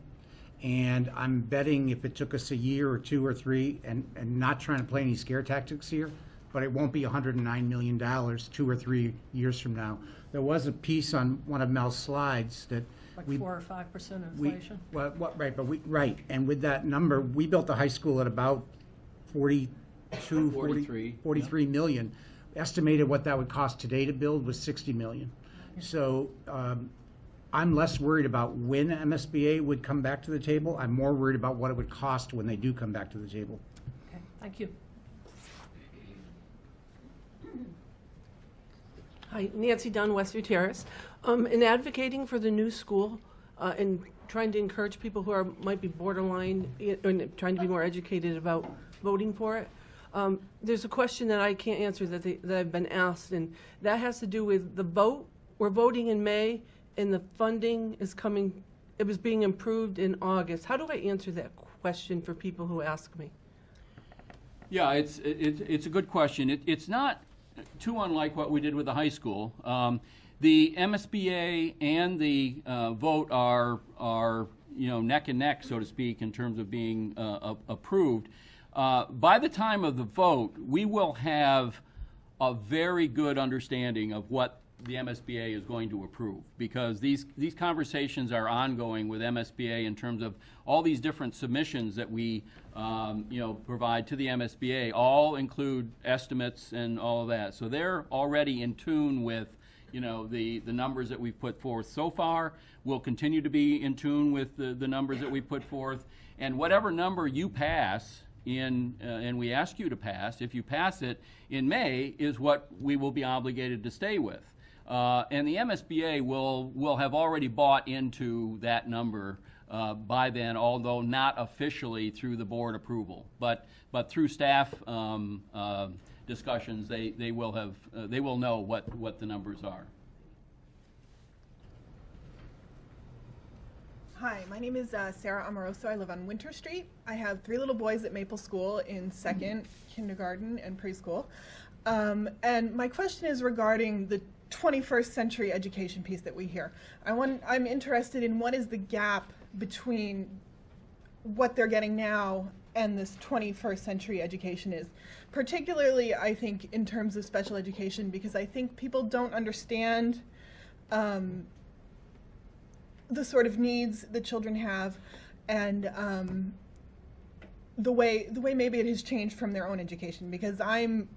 A: And I'm betting if it took us a year or 2 or 3, and not trying to play any scare tactics here, but it won't be $109 million 2 or 3 years from now. There was a piece on one of Mel's slides that
R: Like 4 or 5% inflation?
A: Right, and with that number, we built the high school at about 43 million. Estimated what that would cost today to build was 60 million. So I'm less worried about when MSBA would come back to the table. I'm more worried about what it would cost when they do come back to the table.
R: Okay, thank you.
S: Hi, Nancy Dunn, Westview Terrace. In advocating for the new school and trying to encourage people who might be borderline and trying to be more educated about voting for it, there's a question that I can't answer that I've been asked, and that has to do with the vote. We're voting in May, and the funding is coming. It was being improved in August. How do I answer that question for people who ask me?
G: Yeah, it's a good question. It's not too unlike what we did with the high school. The MSBA and the vote are neck and neck, so to speak, in terms of being approved. By the time of the vote, we will have a very good understanding of what the MSBA is going to approve, because these conversations are ongoing with MSBA in terms of all these different submissions that we provide to the MSBA all include estimates and all of that. So they're already in tune with the numbers that we've put forth so far. We'll continue to be in tune with the numbers that we put forth, and whatever number you pass and we ask you to pass, if you pass it in May, is what we will be obligated to stay with. And the MSBA will have already bought into that number by then, although not officially through the board approval, but through staff discussions, they will know what the numbers are.
T: Hi, my name is Sarah Amoroso. I live on Winter Street. I have 3 little boys at Maple School in second, kindergarten, and preschool. And my question is regarding the 21st century education piece that we hear. I'm interested in what is the gap between what they're getting now and this 21st century education is. Particularly, I think, in terms of special education, because I think people don't understand the sort of needs that children have, and the way maybe it has changed from their own education. Because I'm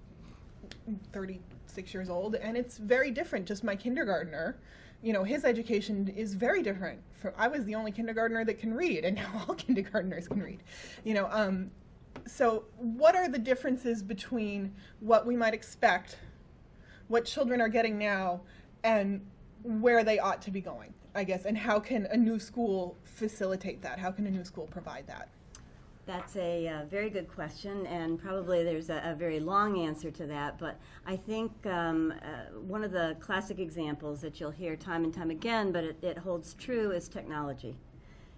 T: 36 years old, and it's very different. Just my kindergartner, his education is very different. I was the only kindergartner that can read, and now all kindergartners can read. So what are the differences between what we might expect, what children are getting now, and where they ought to be going, I guess, and how can a new school facilitate that? How can a new school provide that?
E: That's a very good question, and probably there's a very long answer to that, but I think one of the classic examples that you'll hear time and time again, but it holds true, is technology.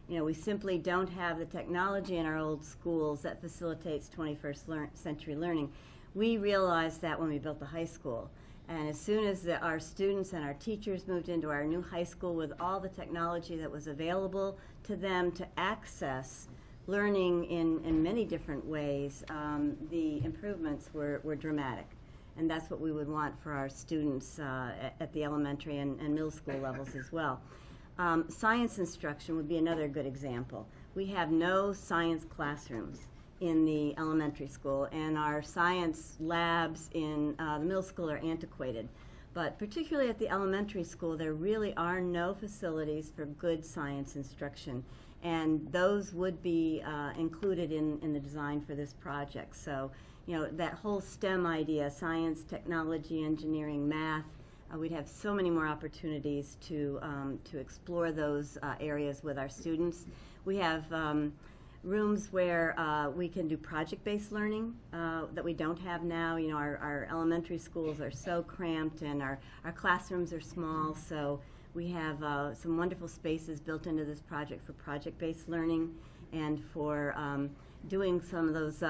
E: We simply don't have the technology in our old schools that facilitates 21st century learning. We realized that when we built the high school. And as soon as our students and our teachers moved into our new high school with all the technology that was available to them to access learning in many different ways, the improvements were dramatic. And that's what we would want for our students at the elementary and middle school levels as well. Science instruction would be another good example. We have no science classrooms in the elementary school, and our science labs in the middle school are antiquated. But particularly at the elementary school, there really are no facilities for good science instruction, and those would be included in the design for this project. So, that whole STEM idea, science, technology, engineering, math, we'd have so many more opportunities to explore those areas with our students. We have rooms where we can do project-based learning that we don't have now. Our elementary schools are so cramped, and our classrooms are small, so we have some wonderful spaces built into this project for project-based learning and for doing some of those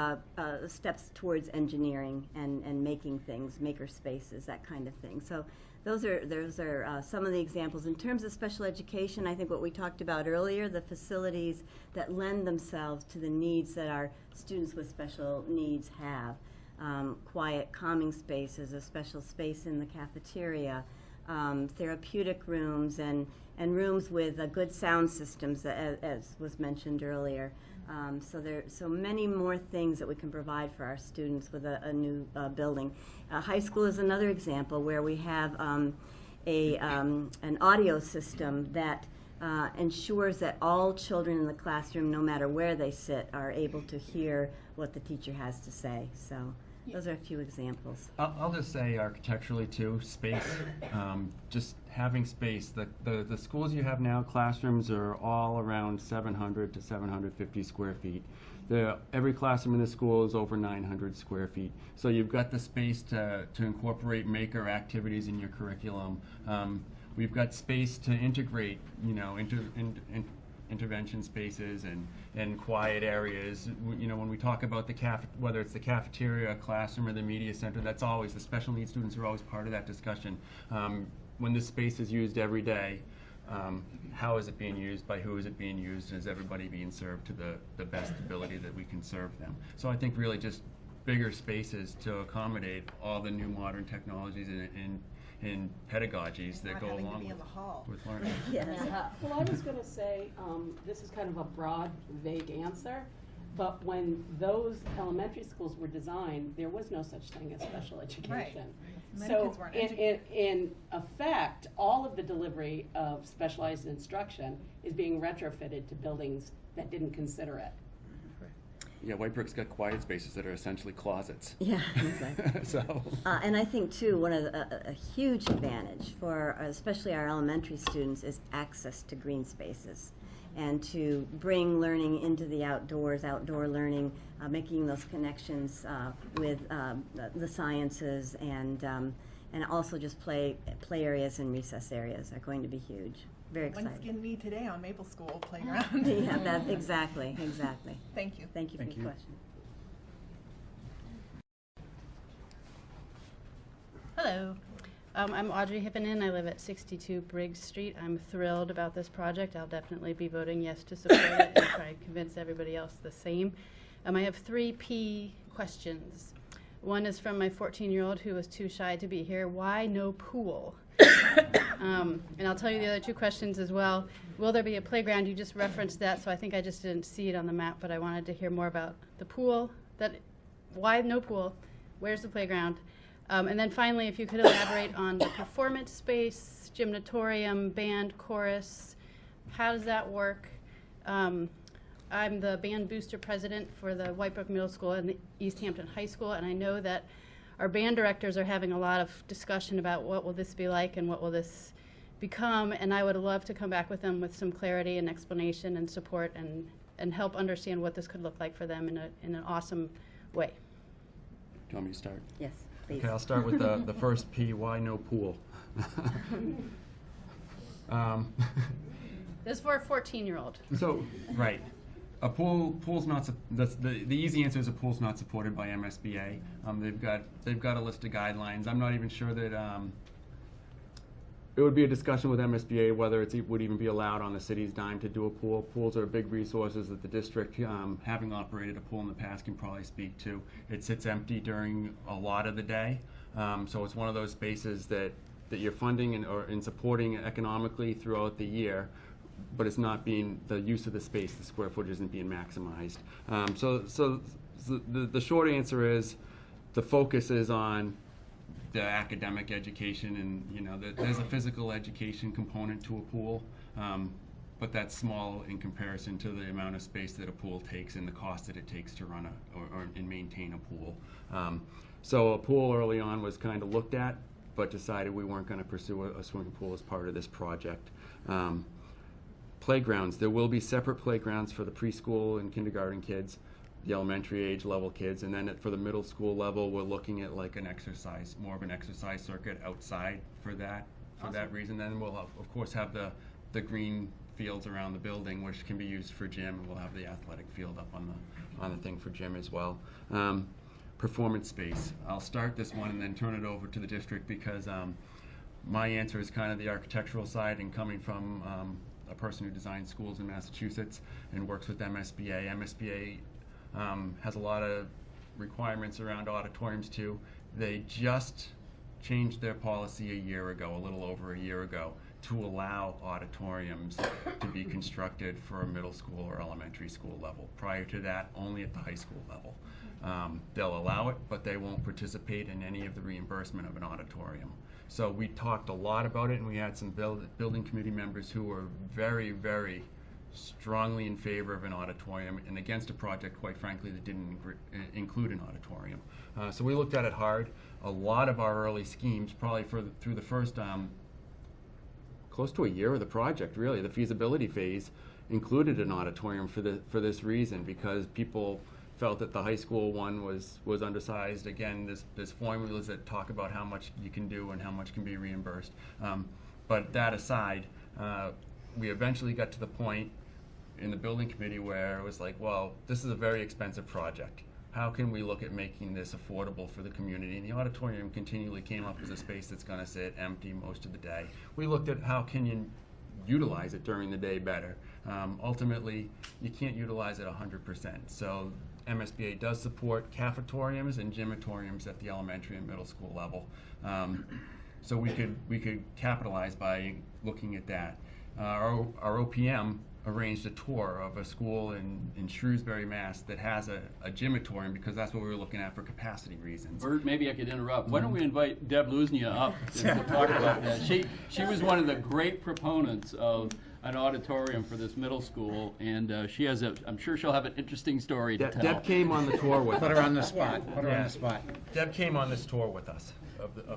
E: steps towards engineering and making things, maker spaces, that kind of thing. So those are some of the examples. In terms of special education, I think what we talked about earlier, the facilities that lend themselves to the needs that our students with special needs have. Quiet, calming spaces, a special space in the cafeteria, therapeutic rooms, and rooms with good sound systems, as was mentioned earlier. So there are so many more things that we can provide for our students with a new building. High school is another example where we have an audio system that ensures that all children in the classroom, no matter where they sit, are able to hear what the teacher has to say. So those are a few examples.
F: I'll just say architecturally too, space, just having space. The schools you have now, classrooms are all around 700 to 750 square feet. Every classroom in the school is over 900 square feet. So you've got the space to incorporate maker activities in your curriculum. We've got space to integrate, you know, intervention spaces and quiet areas. You know, when we talk about whether it's the cafeteria, classroom, or the media center, that's always, the special needs students are always part of that discussion. When this space is used every day, how is it being used, by who is it being used, and is everybody being served to the best ability that we can serve them? So I think really just bigger spaces to accommodate all the new modern technologies and pedagogies that go along with learning.
E: Yes.
D: Well, I was going to say, this is kind of a broad, vague answer, but when those elementary schools were designed, there was no such thing as special education.
T: Right. Many
D: So
T: kids weren't educated.
D: in effect, all of the delivery of specialized instruction is being retrofitted to buildings that didn't consider it.
F: Yeah, White Brick's got quiet spaces that are essentially closets.
E: Yeah, exactly.
F: So.
E: And I think too, one of a huge advantage for especially our elementary students is access to green spaces, and to bring learning into the outdoors, outdoor learning, making those connections with the sciences, and also just play areas and recess areas are going to be huge. Very
T: One
E: exciting.
T: skinned me today on Maple School playground.
E: Yeah, that, exactly.
T: Thank you.
E: Thank you for your question.
U: Hello, I'm Audrey Hipponen. I live at 62 Briggs Street. I'm thrilled about this project. I'll definitely be voting yes to support it and try to convince everybody else the same. I have 3 P questions. One is from my 14-year-old who was too shy to be here. Why no pool? And I'll tell you the other 2 questions as well. Will there be a playground? You just referenced that, so I think I just didn't see it on the map, but I wanted to hear more about the pool. Why no pool? Where's the playground? And then finally, if you could elaborate on the performance space, gymnatorium, band, chorus, how does that work? I'm the band booster president for the Whitebrook Middle School and the Easthampton High School, and I know that our band directors are having a lot of discussion about what will this be like and what will this become, and I would love to come back with them with some clarity and explanation and support and help understand what this could look like for them in an awesome way.
F: Do you want me to start?
E: Yes, please.
F: Okay, I'll start with the first P, why no pool?
U: This is for a 14-year-old.
F: So, right. A pool's not, the easy answer is a pool's not supported by MSBA. They've got a list of guidelines. I'm not even sure that, it would be a discussion with MSBA whether it would even be allowed on the city's dime to do a pool. Pools are big resources that the district, having operated a pool in the past, can probably speak to. It sits empty during a lot of the day. So it's one of those spaces that you're funding or supporting economically throughout the year, but it's not being, the use of the space, the square footage isn't being maximized. So the short answer is the focus is on the academic education, and there's a physical education component to a pool, but that's small in comparison to the amount of space that a pool takes and the cost that it takes to run and maintain a pool. So a pool early on was kind of looked at, but decided we weren't going to pursue a swimming pool as part of this project. Playgrounds, there will be separate playgrounds for the preschool and kindergarten kids, the elementary age level kids, and then for the middle school level, we're looking at like more of an exercise circuit outside for that reason. Then we'll of course have the green fields around the building, which can be used for gym, and we'll have the athletic field up on the thing for gym as well. Performance space. I'll start this one and then turn it over to the district because my answer is kind of the architectural side, and coming from a person who designs schools in Massachusetts and works with MSBA. MSBA has a lot of requirements around auditoriums too. They just changed their policy a little over a year ago, to allow auditoriums to be constructed for a middle school or elementary school level. Prior to that, only at the high school level. They'll allow it, but they won't participate in any of the reimbursement of an auditorium. So we talked a lot about it, and we had some building committee members who were very, very strongly in favor of an auditorium and against a project, quite frankly, that didn't include an auditorium. So we looked at it hard. A lot of our early schemes, probably through the first close to a year of the project, really, the feasibility phase included an auditorium for this reason, because people felt that the high school one was undersized. Again, there's formulas that talk about how much you can do and how much can be reimbursed. But that aside, we eventually got to the point in the building committee where it was like, well, this is a very expensive project. How can we look at making this affordable for the community? And the auditorium continually came up as a space that's going to sit empty most of the day. We looked at how can you utilize it during the day better. Ultimately, you can't utilize it 100%. So MSBA does support cafetoriums and gymatoriums at the elementary and middle school level. So we could capitalize by looking at that. Our OPM arranged a tour of a school in Shrewsbury, Mass. That has a gymatorium, because that's what we were looking at for capacity reasons.
G: Bert, maybe I could interrupt. Why don't we invite Deb Luznia up to talk about that? She was one of the great proponents of an auditorium for this middle school, and she has I'm sure she'll have an interesting story to tell.
F: Deb came on the tour with us.
A: Put her on the spot. Put her on the spot.
F: Deb came on this tour with us.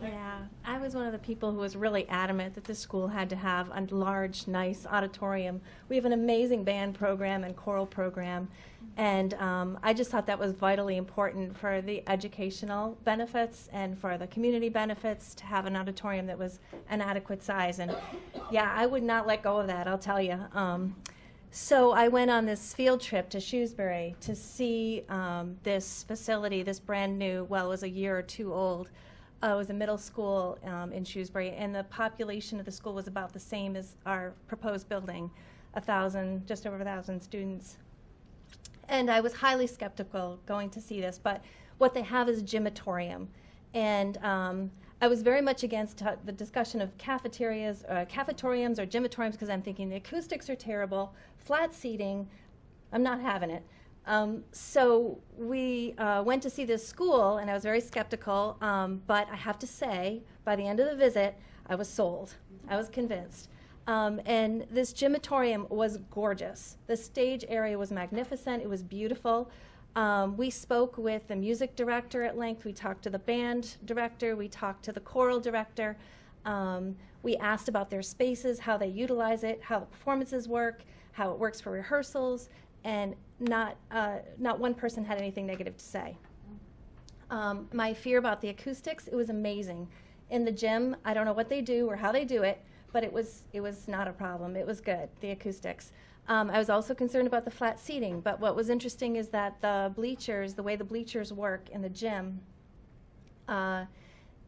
K: Yeah, I was one of the people who was really adamant that the school had to have a large, nice auditorium. We have an amazing band program and choral program, and I just thought that was vitally important for the educational benefits and for the community benefits to have an auditorium that was an adequate size. And yeah, I would not let go of that, I'll tell you. So I went on this field trip to Shrewsbury to see this facility, this brand new, well, it was a year or two old. It was a middle school in Shrewsbury, and the population of the school was about the same as our proposed building, 1,000, just over 1,000 students. And I was highly skeptical going to see this, but what they have is a gymatorium. And I was very much against the discussion of cafetoriums or gymatoriums, because I'm thinking the acoustics are terrible, flat seating, I'm not having it. So we went to see this school, and I was very skeptical, but I have to say, by the end of the visit, I was sold. I was convinced. And this gymatorium was gorgeous. The stage area was magnificent. It was beautiful. We spoke with the music director at length. We talked to the band director. We talked to the choral director. We asked about their spaces, how they utilize it, how the performances work, how it works for rehearsals, and not one person had anything negative to say. My fear about the acoustics, it was amazing. In the gym, I don't know what they do or how they do it, but it was not a problem. It was good, the acoustics. I was also concerned about the flat seating, but what was interesting is that the bleachers, the way the bleachers work in the gym,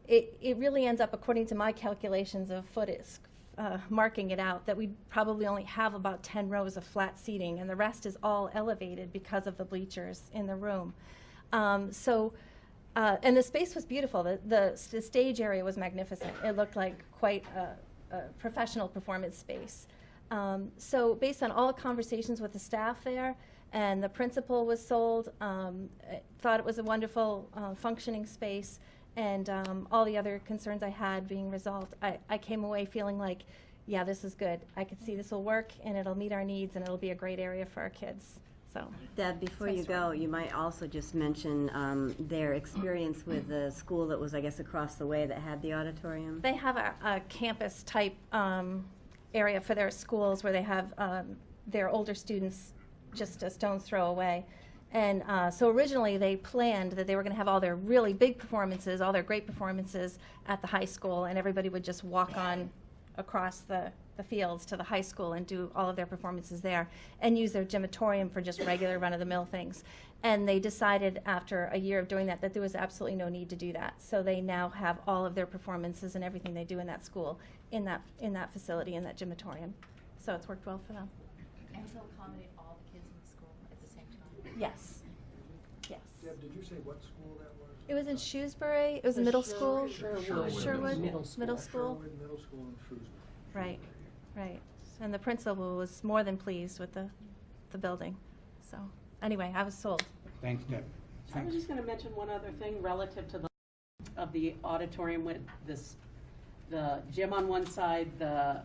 K: it really ends up, according to my calculations of footage, marking it out, that we probably only have about 10 rows of flat seating, and the rest is all elevated because of the bleachers in the room. And the space was beautiful. The stage area was magnificent. It looked like quite a professional performance space. So based on all the conversations with the staff there, and the principal was sold, thought it was a wonderful functioning space, and all the other concerns I had being resolved, I came away feeling like, yeah, this is good. I could see this will work, and it'll meet our needs, and it'll be a great area for our kids. So,
E: Deb, before you go, you might also just mention their experience with the school that was, I guess, across the way that had the auditorium.
K: They have a campus-type area for their schools where they have their older students just a stone's throw away. And so originally they planned that they were going to have all their really big performances, all their great performances at the high school, and everybody would just walk on across the fields to the high school and do all of their performances there and use their gymatorium for just regular run-of-the-mill things. And they decided after a year of doing that that there was absolutely no need to do that. So they now have all of their performances and everything they do in that school in that facility, in that gymatorium. So it's worked well for them.
M: And to accommodate all the kids in the school at the same time?
K: Yes. Yes.
B: Deb, did you say what school that was?
K: It was in Shrewsbury. It was a middle school.
B: Sherwood
K: Middle school.
B: Sherwood Middle School in Shrewsbury.
K: Right, right. And the principal was more than pleased with the building. So anyway, I was sold.
A: Thanks, Deb.
D: I was just going to mention one other thing relative to the auditorium with the gym on one side, the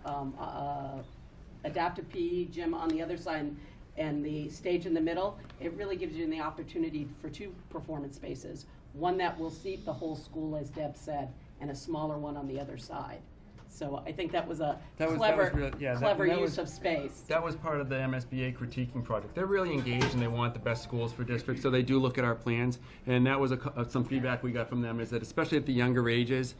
D: adaptive PE gym on the other side, and the stage in the middle. It really gives you the opportunity for 2 performance spaces. One that will seat the whole school, as Deb said, and a smaller one on the other side. So I think that was a clever use of space.
F: That was part of the MSBA critiquing project. They're really engaged and they want the best schools for districts, so they do look at our plans. And that was some feedback we got from them, is that especially at the younger ages,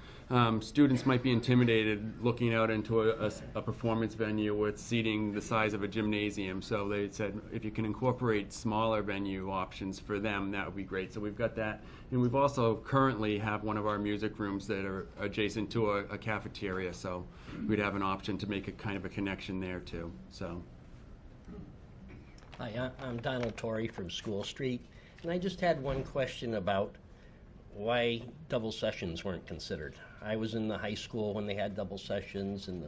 F: students might be intimidated looking out into a performance venue with seating the size of a gymnasium. So they said if you can incorporate smaller venue options for them, that would be great. So we've got that. And we've also currently have one of our music rooms that are adjacent to a cafeteria. So we'd have an option to make a kind of a connection there too. So.
C: Hi, I'm Donald Torrey from School Street, and I just had one question about why double sessions weren't considered. I was in the high school when they had double sessions, and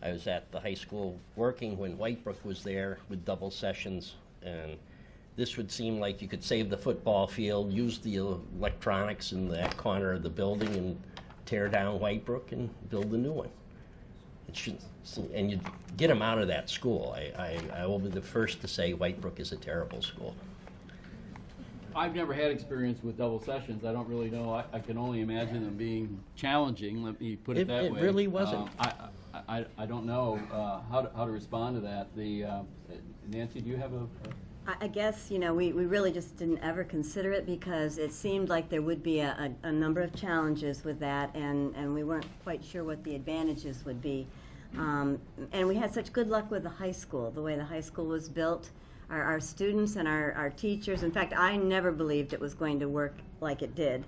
C: I was at the high school working when Whitebrook was there with double sessions, and this would seem like you could save the football field, use the electronics in that corner of the building, and tear down Whitebrook and build a new one. It should, and you get them out of that school. I will be the first to say Whitebrook is a terrible school.
G: I've never had experience with double sessions. I don't really know. I can only imagine them being challenging. Let me put it that way.
C: It really wasn't.
G: I don't know how to respond to that. Nancy, do you have a
E: I guess, we really just didn't ever consider it because it seemed like there would be a number of challenges with that, and we weren't quite sure what the advantages would be. And we had such good luck with the high school, the way the high school was built. Our students and our teachers, in fact, I never believed it was going to work like it did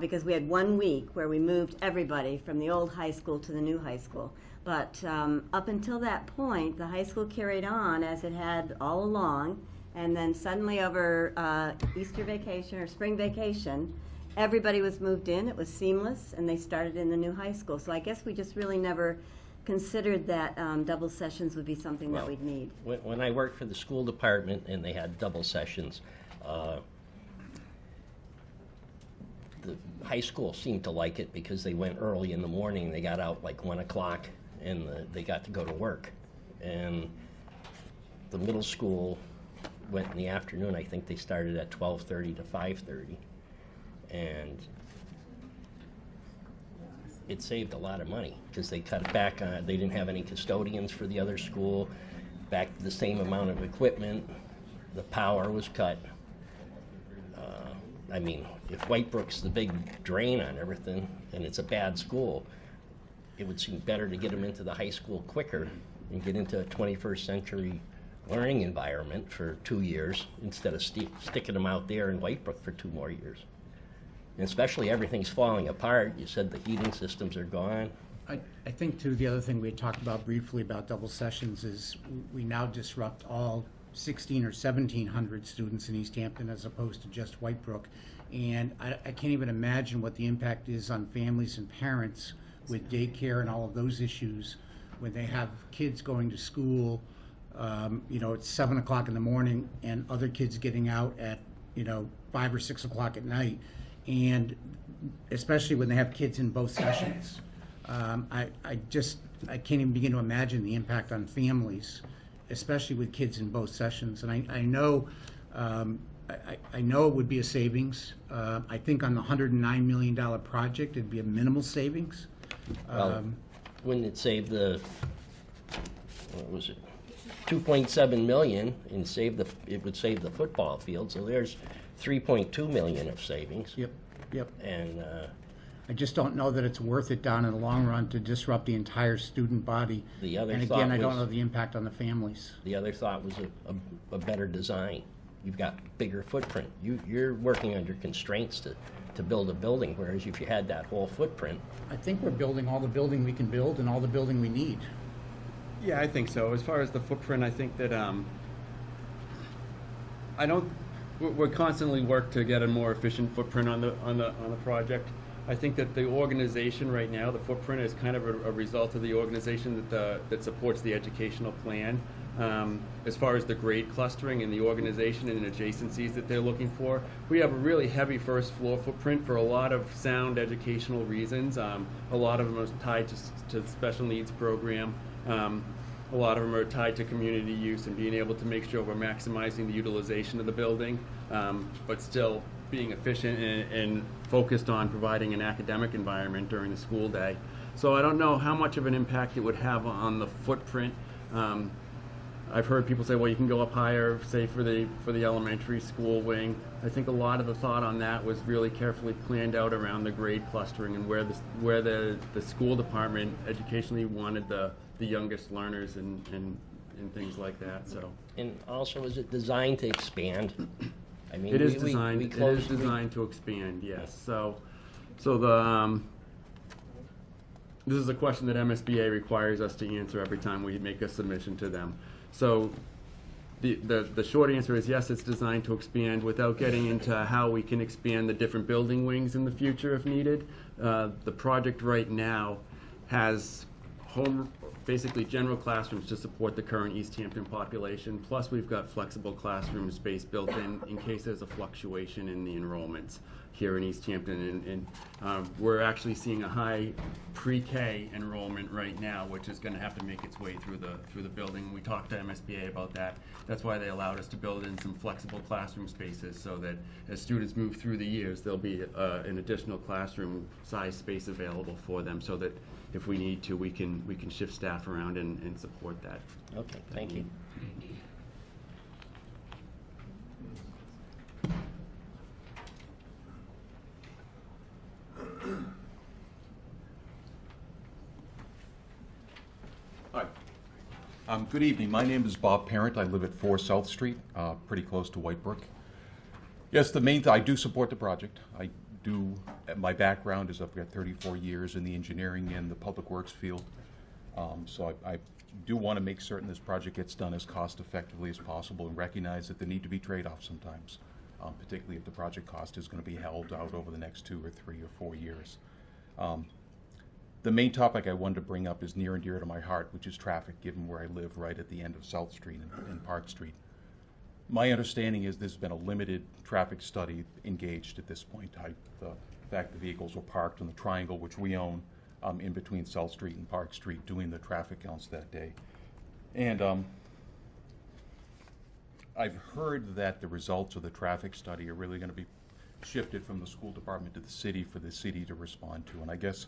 E: because we had 1 week where we moved everybody from the old high school to the new high school. But up until that point, the high school carried on as it had all along. And then suddenly over Easter vacation or spring vacation, everybody was moved in, it was seamless, and they started in the new high school. So I guess we just really never considered that double sessions would be something that we'd need.
C: When I worked for the school department and they had double sessions, the high school seemed to like it because they went early in the morning, they got out like 1 o'clock, and they got to go to work. And the middle school went in the afternoon. I think they started at 12:30 to 5:30, and it saved a lot of money because they cut back on. They didn't have any custodians for the other school. Back to the same amount of equipment. The power was cut. I mean, if Whitebrook's the big drain on everything, and it's a bad school, it would seem better to get them into the high school quicker and get into a 21st century learning environment for 2 years instead of sticking them out there in Whitebrook for 2 more years. And especially everything's falling apart. You said the heating systems are gone.
A: I think, too, the other thing we had talked about briefly about double sessions is we now disrupt all 1,600 or 1,700 students in Easthampton as opposed to just Whitebrook. And I can't even imagine what the impact is on families and parents with daycare and all of those issues when they have kids going to school. It's 7 o'clock in the morning and other kids getting out at, 5 or 6 o'clock at night. And especially when they have kids in both sessions. I can't even begin to imagine the impact on families, especially with kids in both sessions. And I know it would be a savings. I think on the $109 million project, it'd be a minimal savings.
C: Wouldn't it save what was it? 2.7 million and it would save the football field. So there's 3.2 million of savings.
A: Yep.
C: And
A: I just don't know that it's worth it down in the long run to disrupt the entire student body. And again, I don't know the impact on the families.
C: The other thought was a better design. You've got bigger footprint. You're working under constraints to build a building, whereas if you had that whole footprint.
A: I think we're building all the building we can build and all the building we need.
F: Yeah, I think so. As far as the footprint, I think that we're constantly work to get a more efficient footprint on the project. I think that the organization right now, the footprint is kind of a result of the organization that supports the educational plan. As far as the grade clustering and the organization and adjacencies that they're looking for, we have a really heavy first floor footprint for a lot of sound educational reasons. A lot of them are tied to the special needs program. A lot of them are tied to community use and being able to make sure we're maximizing the utilization of the building, but still being efficient and focused on providing an academic environment during the school day. So I don't know how much of an impact it would have on the footprint. I've heard people say, well, you can go up higher, say for the elementary school wing. I think a lot of the thought on that was really carefully planned out around the grade clustering and where the school department educationally wanted the youngest learners and things like that. So.
C: And also, is it designed to expand? I mean,
F: It is designed to expand. Yes. So the this is a question that MSBA requires us to answer every time we make a submission to them. So the short answer is yes, it's designed to expand. Without getting into how we can expand the different building wings in the future if needed, the project right now has basically general classrooms to support the current Easthampton population, plus we've got flexible classroom space built in case there's a fluctuation in the enrollments here in Easthampton. And we're actually seeing a high pre-K enrollment right now, which is going to have to make its way through the building. We talked to MSBA about that. That's why they allowed us to build in some flexible classroom spaces so that as students move through the years, there'll be an additional classroom size space available for them so that if we need to, we can shift staff around and support that.
C: Okay, thank you.
I: Hi. Good evening. My name is Bob Parent. I live at 4 South Street, pretty close to Whitebrook. Yes, I do support the project. My background is I've got 34 years in the engineering and the public works field. So I do want to make certain this project gets done as cost effectively as possible and recognize that there need to be trade-offs sometimes, particularly if the project cost is going to be held out over the next 2 or 3 or 4 years. The main topic I wanted to bring up is near and dear to my heart, which is traffic, given where I live right at the end of South Street and Park Street. My understanding is there's been a limited traffic study engaged at this point. The fact the vehicles were parked on the triangle, which we own, in between South Street and Park Street, doing the traffic counts that day. And I've heard that the results of the traffic study are really going to be shifted from the school department to the city for the city to respond to. And I guess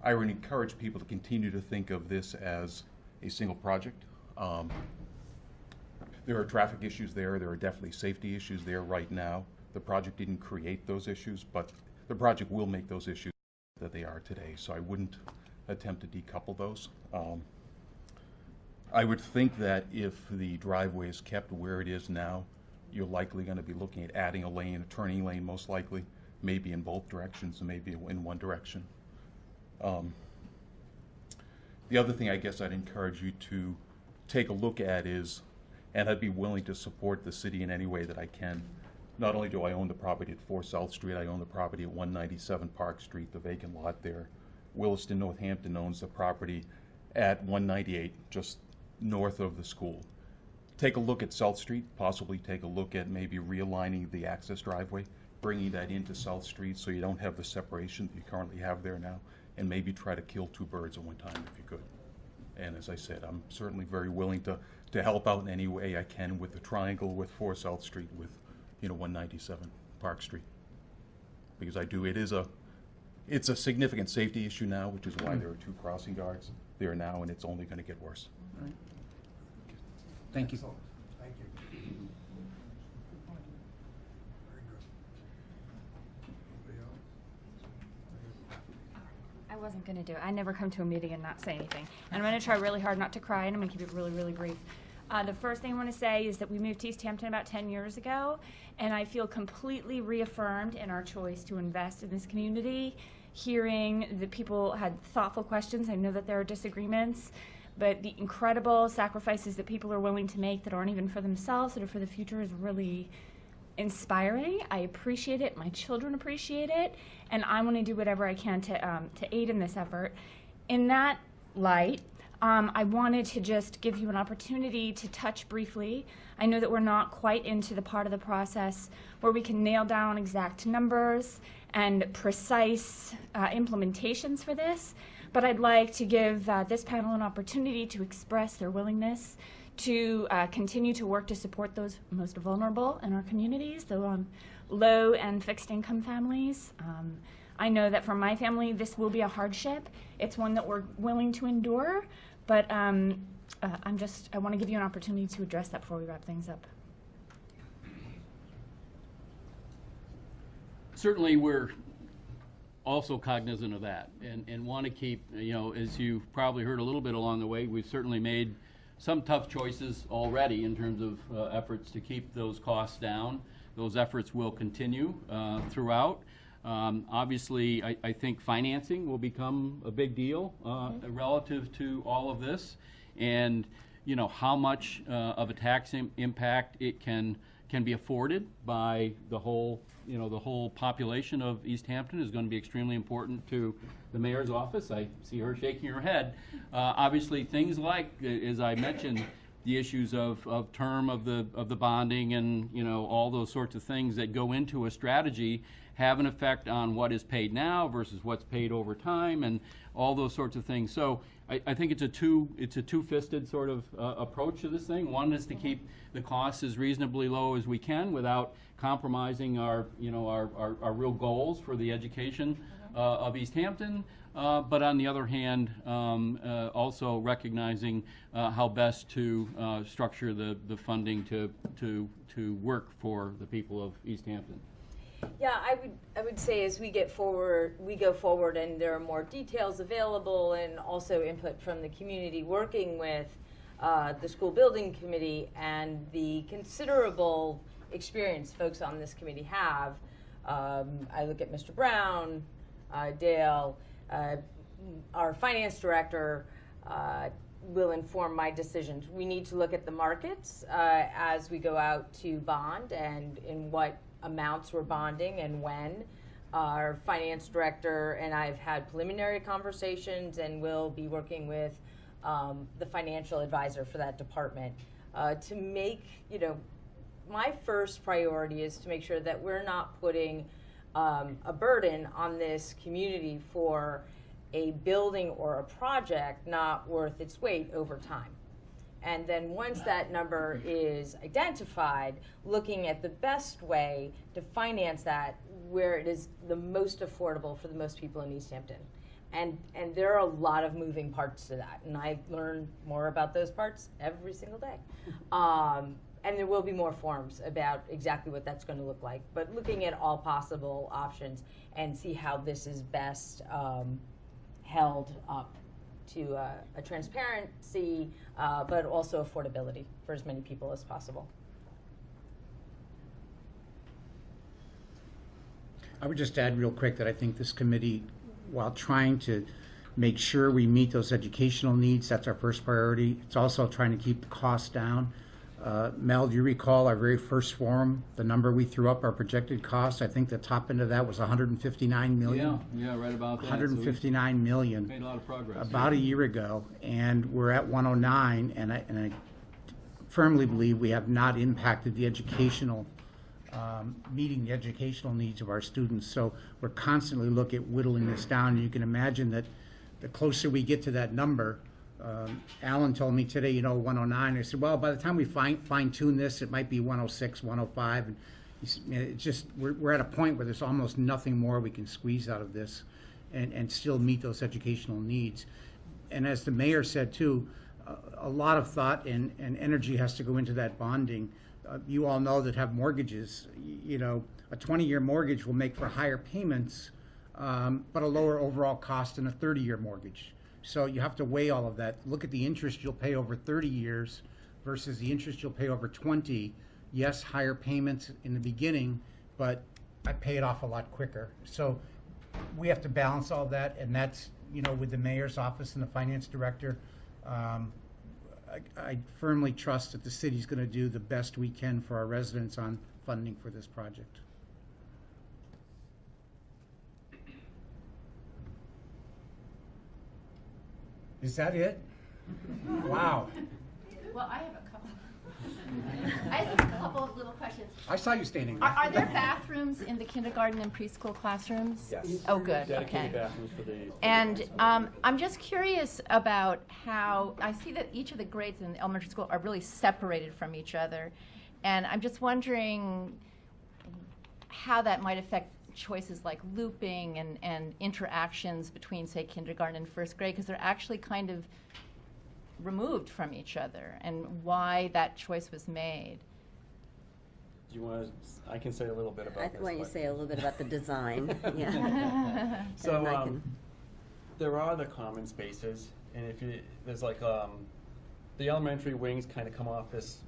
I: I would encourage people to continue to think of this as a single project. There are traffic issues there. There are definitely safety issues there right now. The project didn't create those issues, but the project will make those issues that they are today. So I wouldn't attempt to decouple those. I would think that if the driveway is kept where it is now, you're likely going to be looking at adding a lane, a turning lane most likely, maybe in both directions and maybe in one direction. The other thing I guess I'd encourage you to take a look at is, and I'd be willing to support the city in any way that I can. Not only do I own the property at 4 South Street, I own the property at 197 Park Street, the vacant lot there. Williston, Northampton owns the property at 198, just north of the school. Take a look at South Street, possibly take a look at maybe realigning the access driveway, bringing that into South Street so you don't have the separation that you currently have there now, and maybe try to kill 2 birds at one time if you could. And as I said, I'm certainly very willing to help out in any way I can with the triangle, with 4 South Street, with 197 Park Street. Because it's a significant safety issue now, which is why there are 2 crossing guards there now, and it's only going to get worse.
A: All right. Thank you.
B: Thank you. Very good. Anybody else?
V: I wasn't going to do it. I never come to a meeting and not say anything. And I'm going to try really hard not to cry, and I'm going to keep it really, really brief. The first thing I want to say is that we moved to Easthampton about 10 years ago, and I feel completely reaffirmed in our choice to invest in this community. Hearing that people had thoughtful questions, I know that there are disagreements, but the incredible sacrifices that people are willing to make that aren't even for themselves, that are for the future, is really inspiring. I appreciate it. My children appreciate it, and I want to do whatever I can to aid in this effort. In that light, I wanted to just give you an opportunity to touch briefly. I know that we're not quite into the part of the process where we can nail down exact numbers and precise implementations for this, but I'd like to give this panel an opportunity to express their willingness to continue to work to support those most vulnerable in our communities, the low and fixed income families. I know that for my family, this will be a hardship. It's one that we're willing to endure, but I want to give you an opportunity to address that before we wrap things up.
G: Certainly, we're also cognizant of that and want to keep, as you've probably heard a little bit along the way, we've certainly made some tough choices already in terms of efforts to keep those costs down. Those efforts will continue throughout. Obviously, I think financing will become a big deal relative to all of this, and how much of a tax impact it can be afforded by the whole population of Easthampton is going to be extremely important to the mayor's office. I see her shaking her head. Obviously, things like, as I mentioned, the issues of term of the bonding and all those sorts of things that go into a strategy have an effect on what is paid now versus what's paid over time and all those sorts of things. So I think it's a two-fisted sort of approach to this thing. One is to keep the costs as reasonably low as we can without compromising our real goals for the education of Easthampton. But on the other hand, also recognizing how best to structure the funding to work for the people of Easthampton.
H: Yeah, I would say as we go forward and there are more details available and also input from the community working with the school building committee and the considerable experience folks on this committee have. I look at Mr. Brown, Dale, our finance director will inform my decisions. We need to look at the markets as we go out to bond and in what amounts we're bonding and when. Our finance director and I have had preliminary conversations and will be working with the financial advisor for that department to make, my first priority is to make sure that we're not putting a burden on this community for a building or a project not worth its weight over time. And then once that number is identified, looking at the best way to finance that where it is the most affordable for the most people in Easthampton. And there are a lot of moving parts to that. And I learn more about those parts every single day. And there will be more forums about exactly what that's going to look like. But looking at all possible options and see how this is best held up to a transparency, but also affordability for as many people as possible.
A: I would just add real quick that I think this committee, while trying to make sure we meet those educational needs, that's our first priority. It's also trying to keep the costs down. Mel, do you recall our very first forum, the number we threw up, our projected cost? I think the top end of that was 159 million.
G: Yeah, right about that.
A: 159 million.
G: Made a lot of progress.
A: About a year ago, and we're at 109, and I firmly believe we have not impacted the educational, meeting the educational needs of our students. So we're constantly looking at whittling this down, and you can imagine that the closer we get to that number, Alan told me today, 109. I said, well, by the time we fine-tune this, it might be 106, 105. And it's just, we're at a point where there's almost nothing more we can squeeze out of this and still meet those educational needs. And as the mayor said, too, a lot of thought and energy has to go into that bonding. You all know that have mortgages. A 20-year mortgage will make for higher payments, but a lower overall cost than a 30-year mortgage. So you have to weigh all of that. Look at the interest you'll pay over 30 years versus the interest you'll pay over 20. Yes, higher payments in the beginning, but I pay it off a lot quicker. So we have to balance all that, and that's, with the mayor's office and the finance director. I firmly trust that the city's going to do the best we can for our residents on funding for this project. Is that it? Wow.
M: Well, I have a couple. I have a couple of little questions.
A: I saw you standing there.
M: Are there bathrooms in the kindergarten and preschool classrooms?
F: Yes.
M: Oh, good.
F: Dedicated
M: Okay.
F: bathrooms for the.
M: And I'm just curious about how I see that each of the grades in the elementary school are really separated from each other, and I'm just wondering how that might affect choices like looping and interactions between, say, kindergarten and first grade, because they're actually kind of removed from each other, and why that choice was made.
F: Do you want to? I can say a little bit about this.
E: Why don't you
F: but-
E: say a little bit about the design? Yeah.
F: So
E: And I can-
F: there are the common spaces, and if you there's like the elementary wings kind of come off this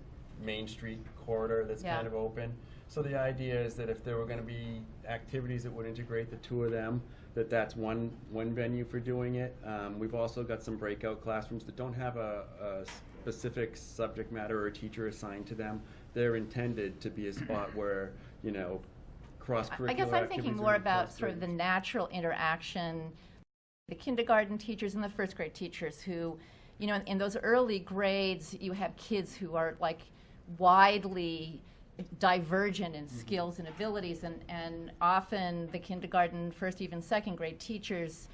F: Main Street corridor that's
M: Yeah.
F: kind of open. So the idea is that if there were going to be activities that would integrate the two of them, that's one venue for doing it. We've also got some breakout classrooms that don't have a specific subject matter or a teacher assigned to them. They're intended to be a spot where, you know, cross-curricular
M: I guess I'm thinking
F: activities
M: more
F: are
M: about
F: posted.
M: sort of the natural interaction, the kindergarten teachers and the first grade teachers who, you know, in those early grades, you have kids who are like widely divergent in skills and abilities, and often the kindergarten, first, even second grade teachers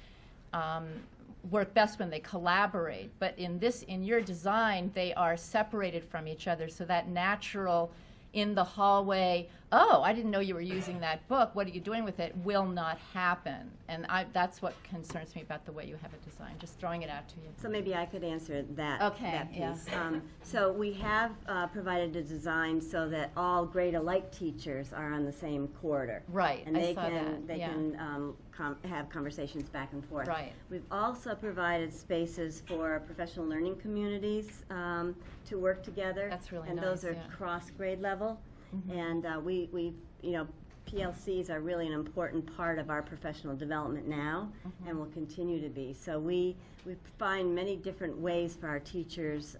M: work best when they collaborate. But in your design, they are separated from each other, so that natural in the hallway, oh, I didn't know you were using that book, what are you doing with it, will not happen. And that's what concerns me about the way you have it designed, just throwing it out to you.
E: So maybe I could answer that,
M: Okay,
E: that piece.
M: yeah.
E: So we have provided a design so that all grade alike teachers are on the same corridor.
M: Right,
E: And
M: I
E: they
M: saw
E: can,
M: that,
E: they
M: yeah.
E: can have conversations back and forth.
M: Right. We've
E: also provided spaces for professional learning communities to work together.
M: That's really
E: and those
M: nice,
E: are
M: yeah.
E: cross-grade level.
M: Mhm.
E: And we, you know, PLCs are really an important part of our professional development now, and will continue to be. So we find many different ways for our teachers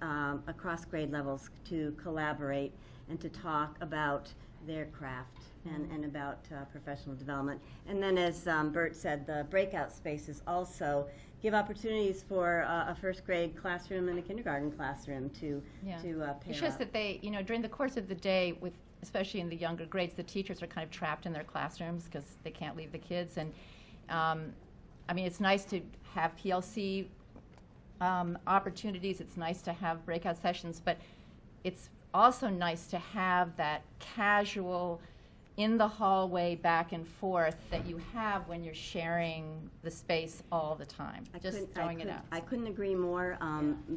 E: across grade levels to collaborate and to talk about their craft and about professional development. And then, as Bert said, the breakout spaces also give opportunities for a first grade classroom and a kindergarten classroom to pair
M: It's just
E: up.
M: that they, you know, during the course of the day, with especially in the younger grades, the teachers are kind of trapped in their classrooms because they can't leave the kids. And I mean, it's nice to have PLC opportunities. It's nice to have breakout sessions, but it's also nice to have that casual in the hallway back and forth that you have when you're sharing the space all the time. Just throwing it out.
E: I couldn't agree more,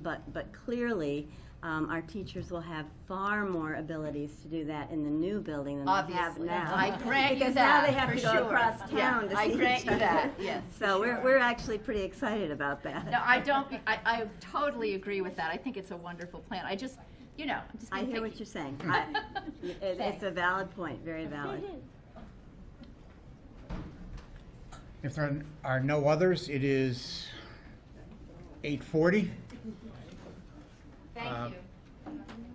E: but clearly, our teachers will have far more abilities to do that in the new building than they have
M: Obviously.
E: now.
M: I grant you
E: because
M: that,
E: now they have
M: for
E: to go
M: sure.
E: across
M: Yeah,
E: town to
M: I
E: see
M: grant
E: each
M: you
E: other.
M: that, yes,
E: So
M: for sure.
E: we're actually pretty excited about that.
M: No, I don't. I totally agree with that. I think it's a wonderful plan. I just, you know, I'm just
E: I
M: being
E: hear what
M: picky.
E: you're saying. It's a valid point, very valid.
A: If there are no others, it is 8:40.
M: Thank you.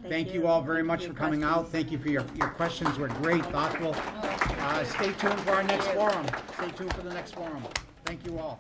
A: Thank you all very much for coming out. Thank you for your questions, were great, thoughtful. Stay tuned for our next forum. Stay tuned for the next forum. Thank you all.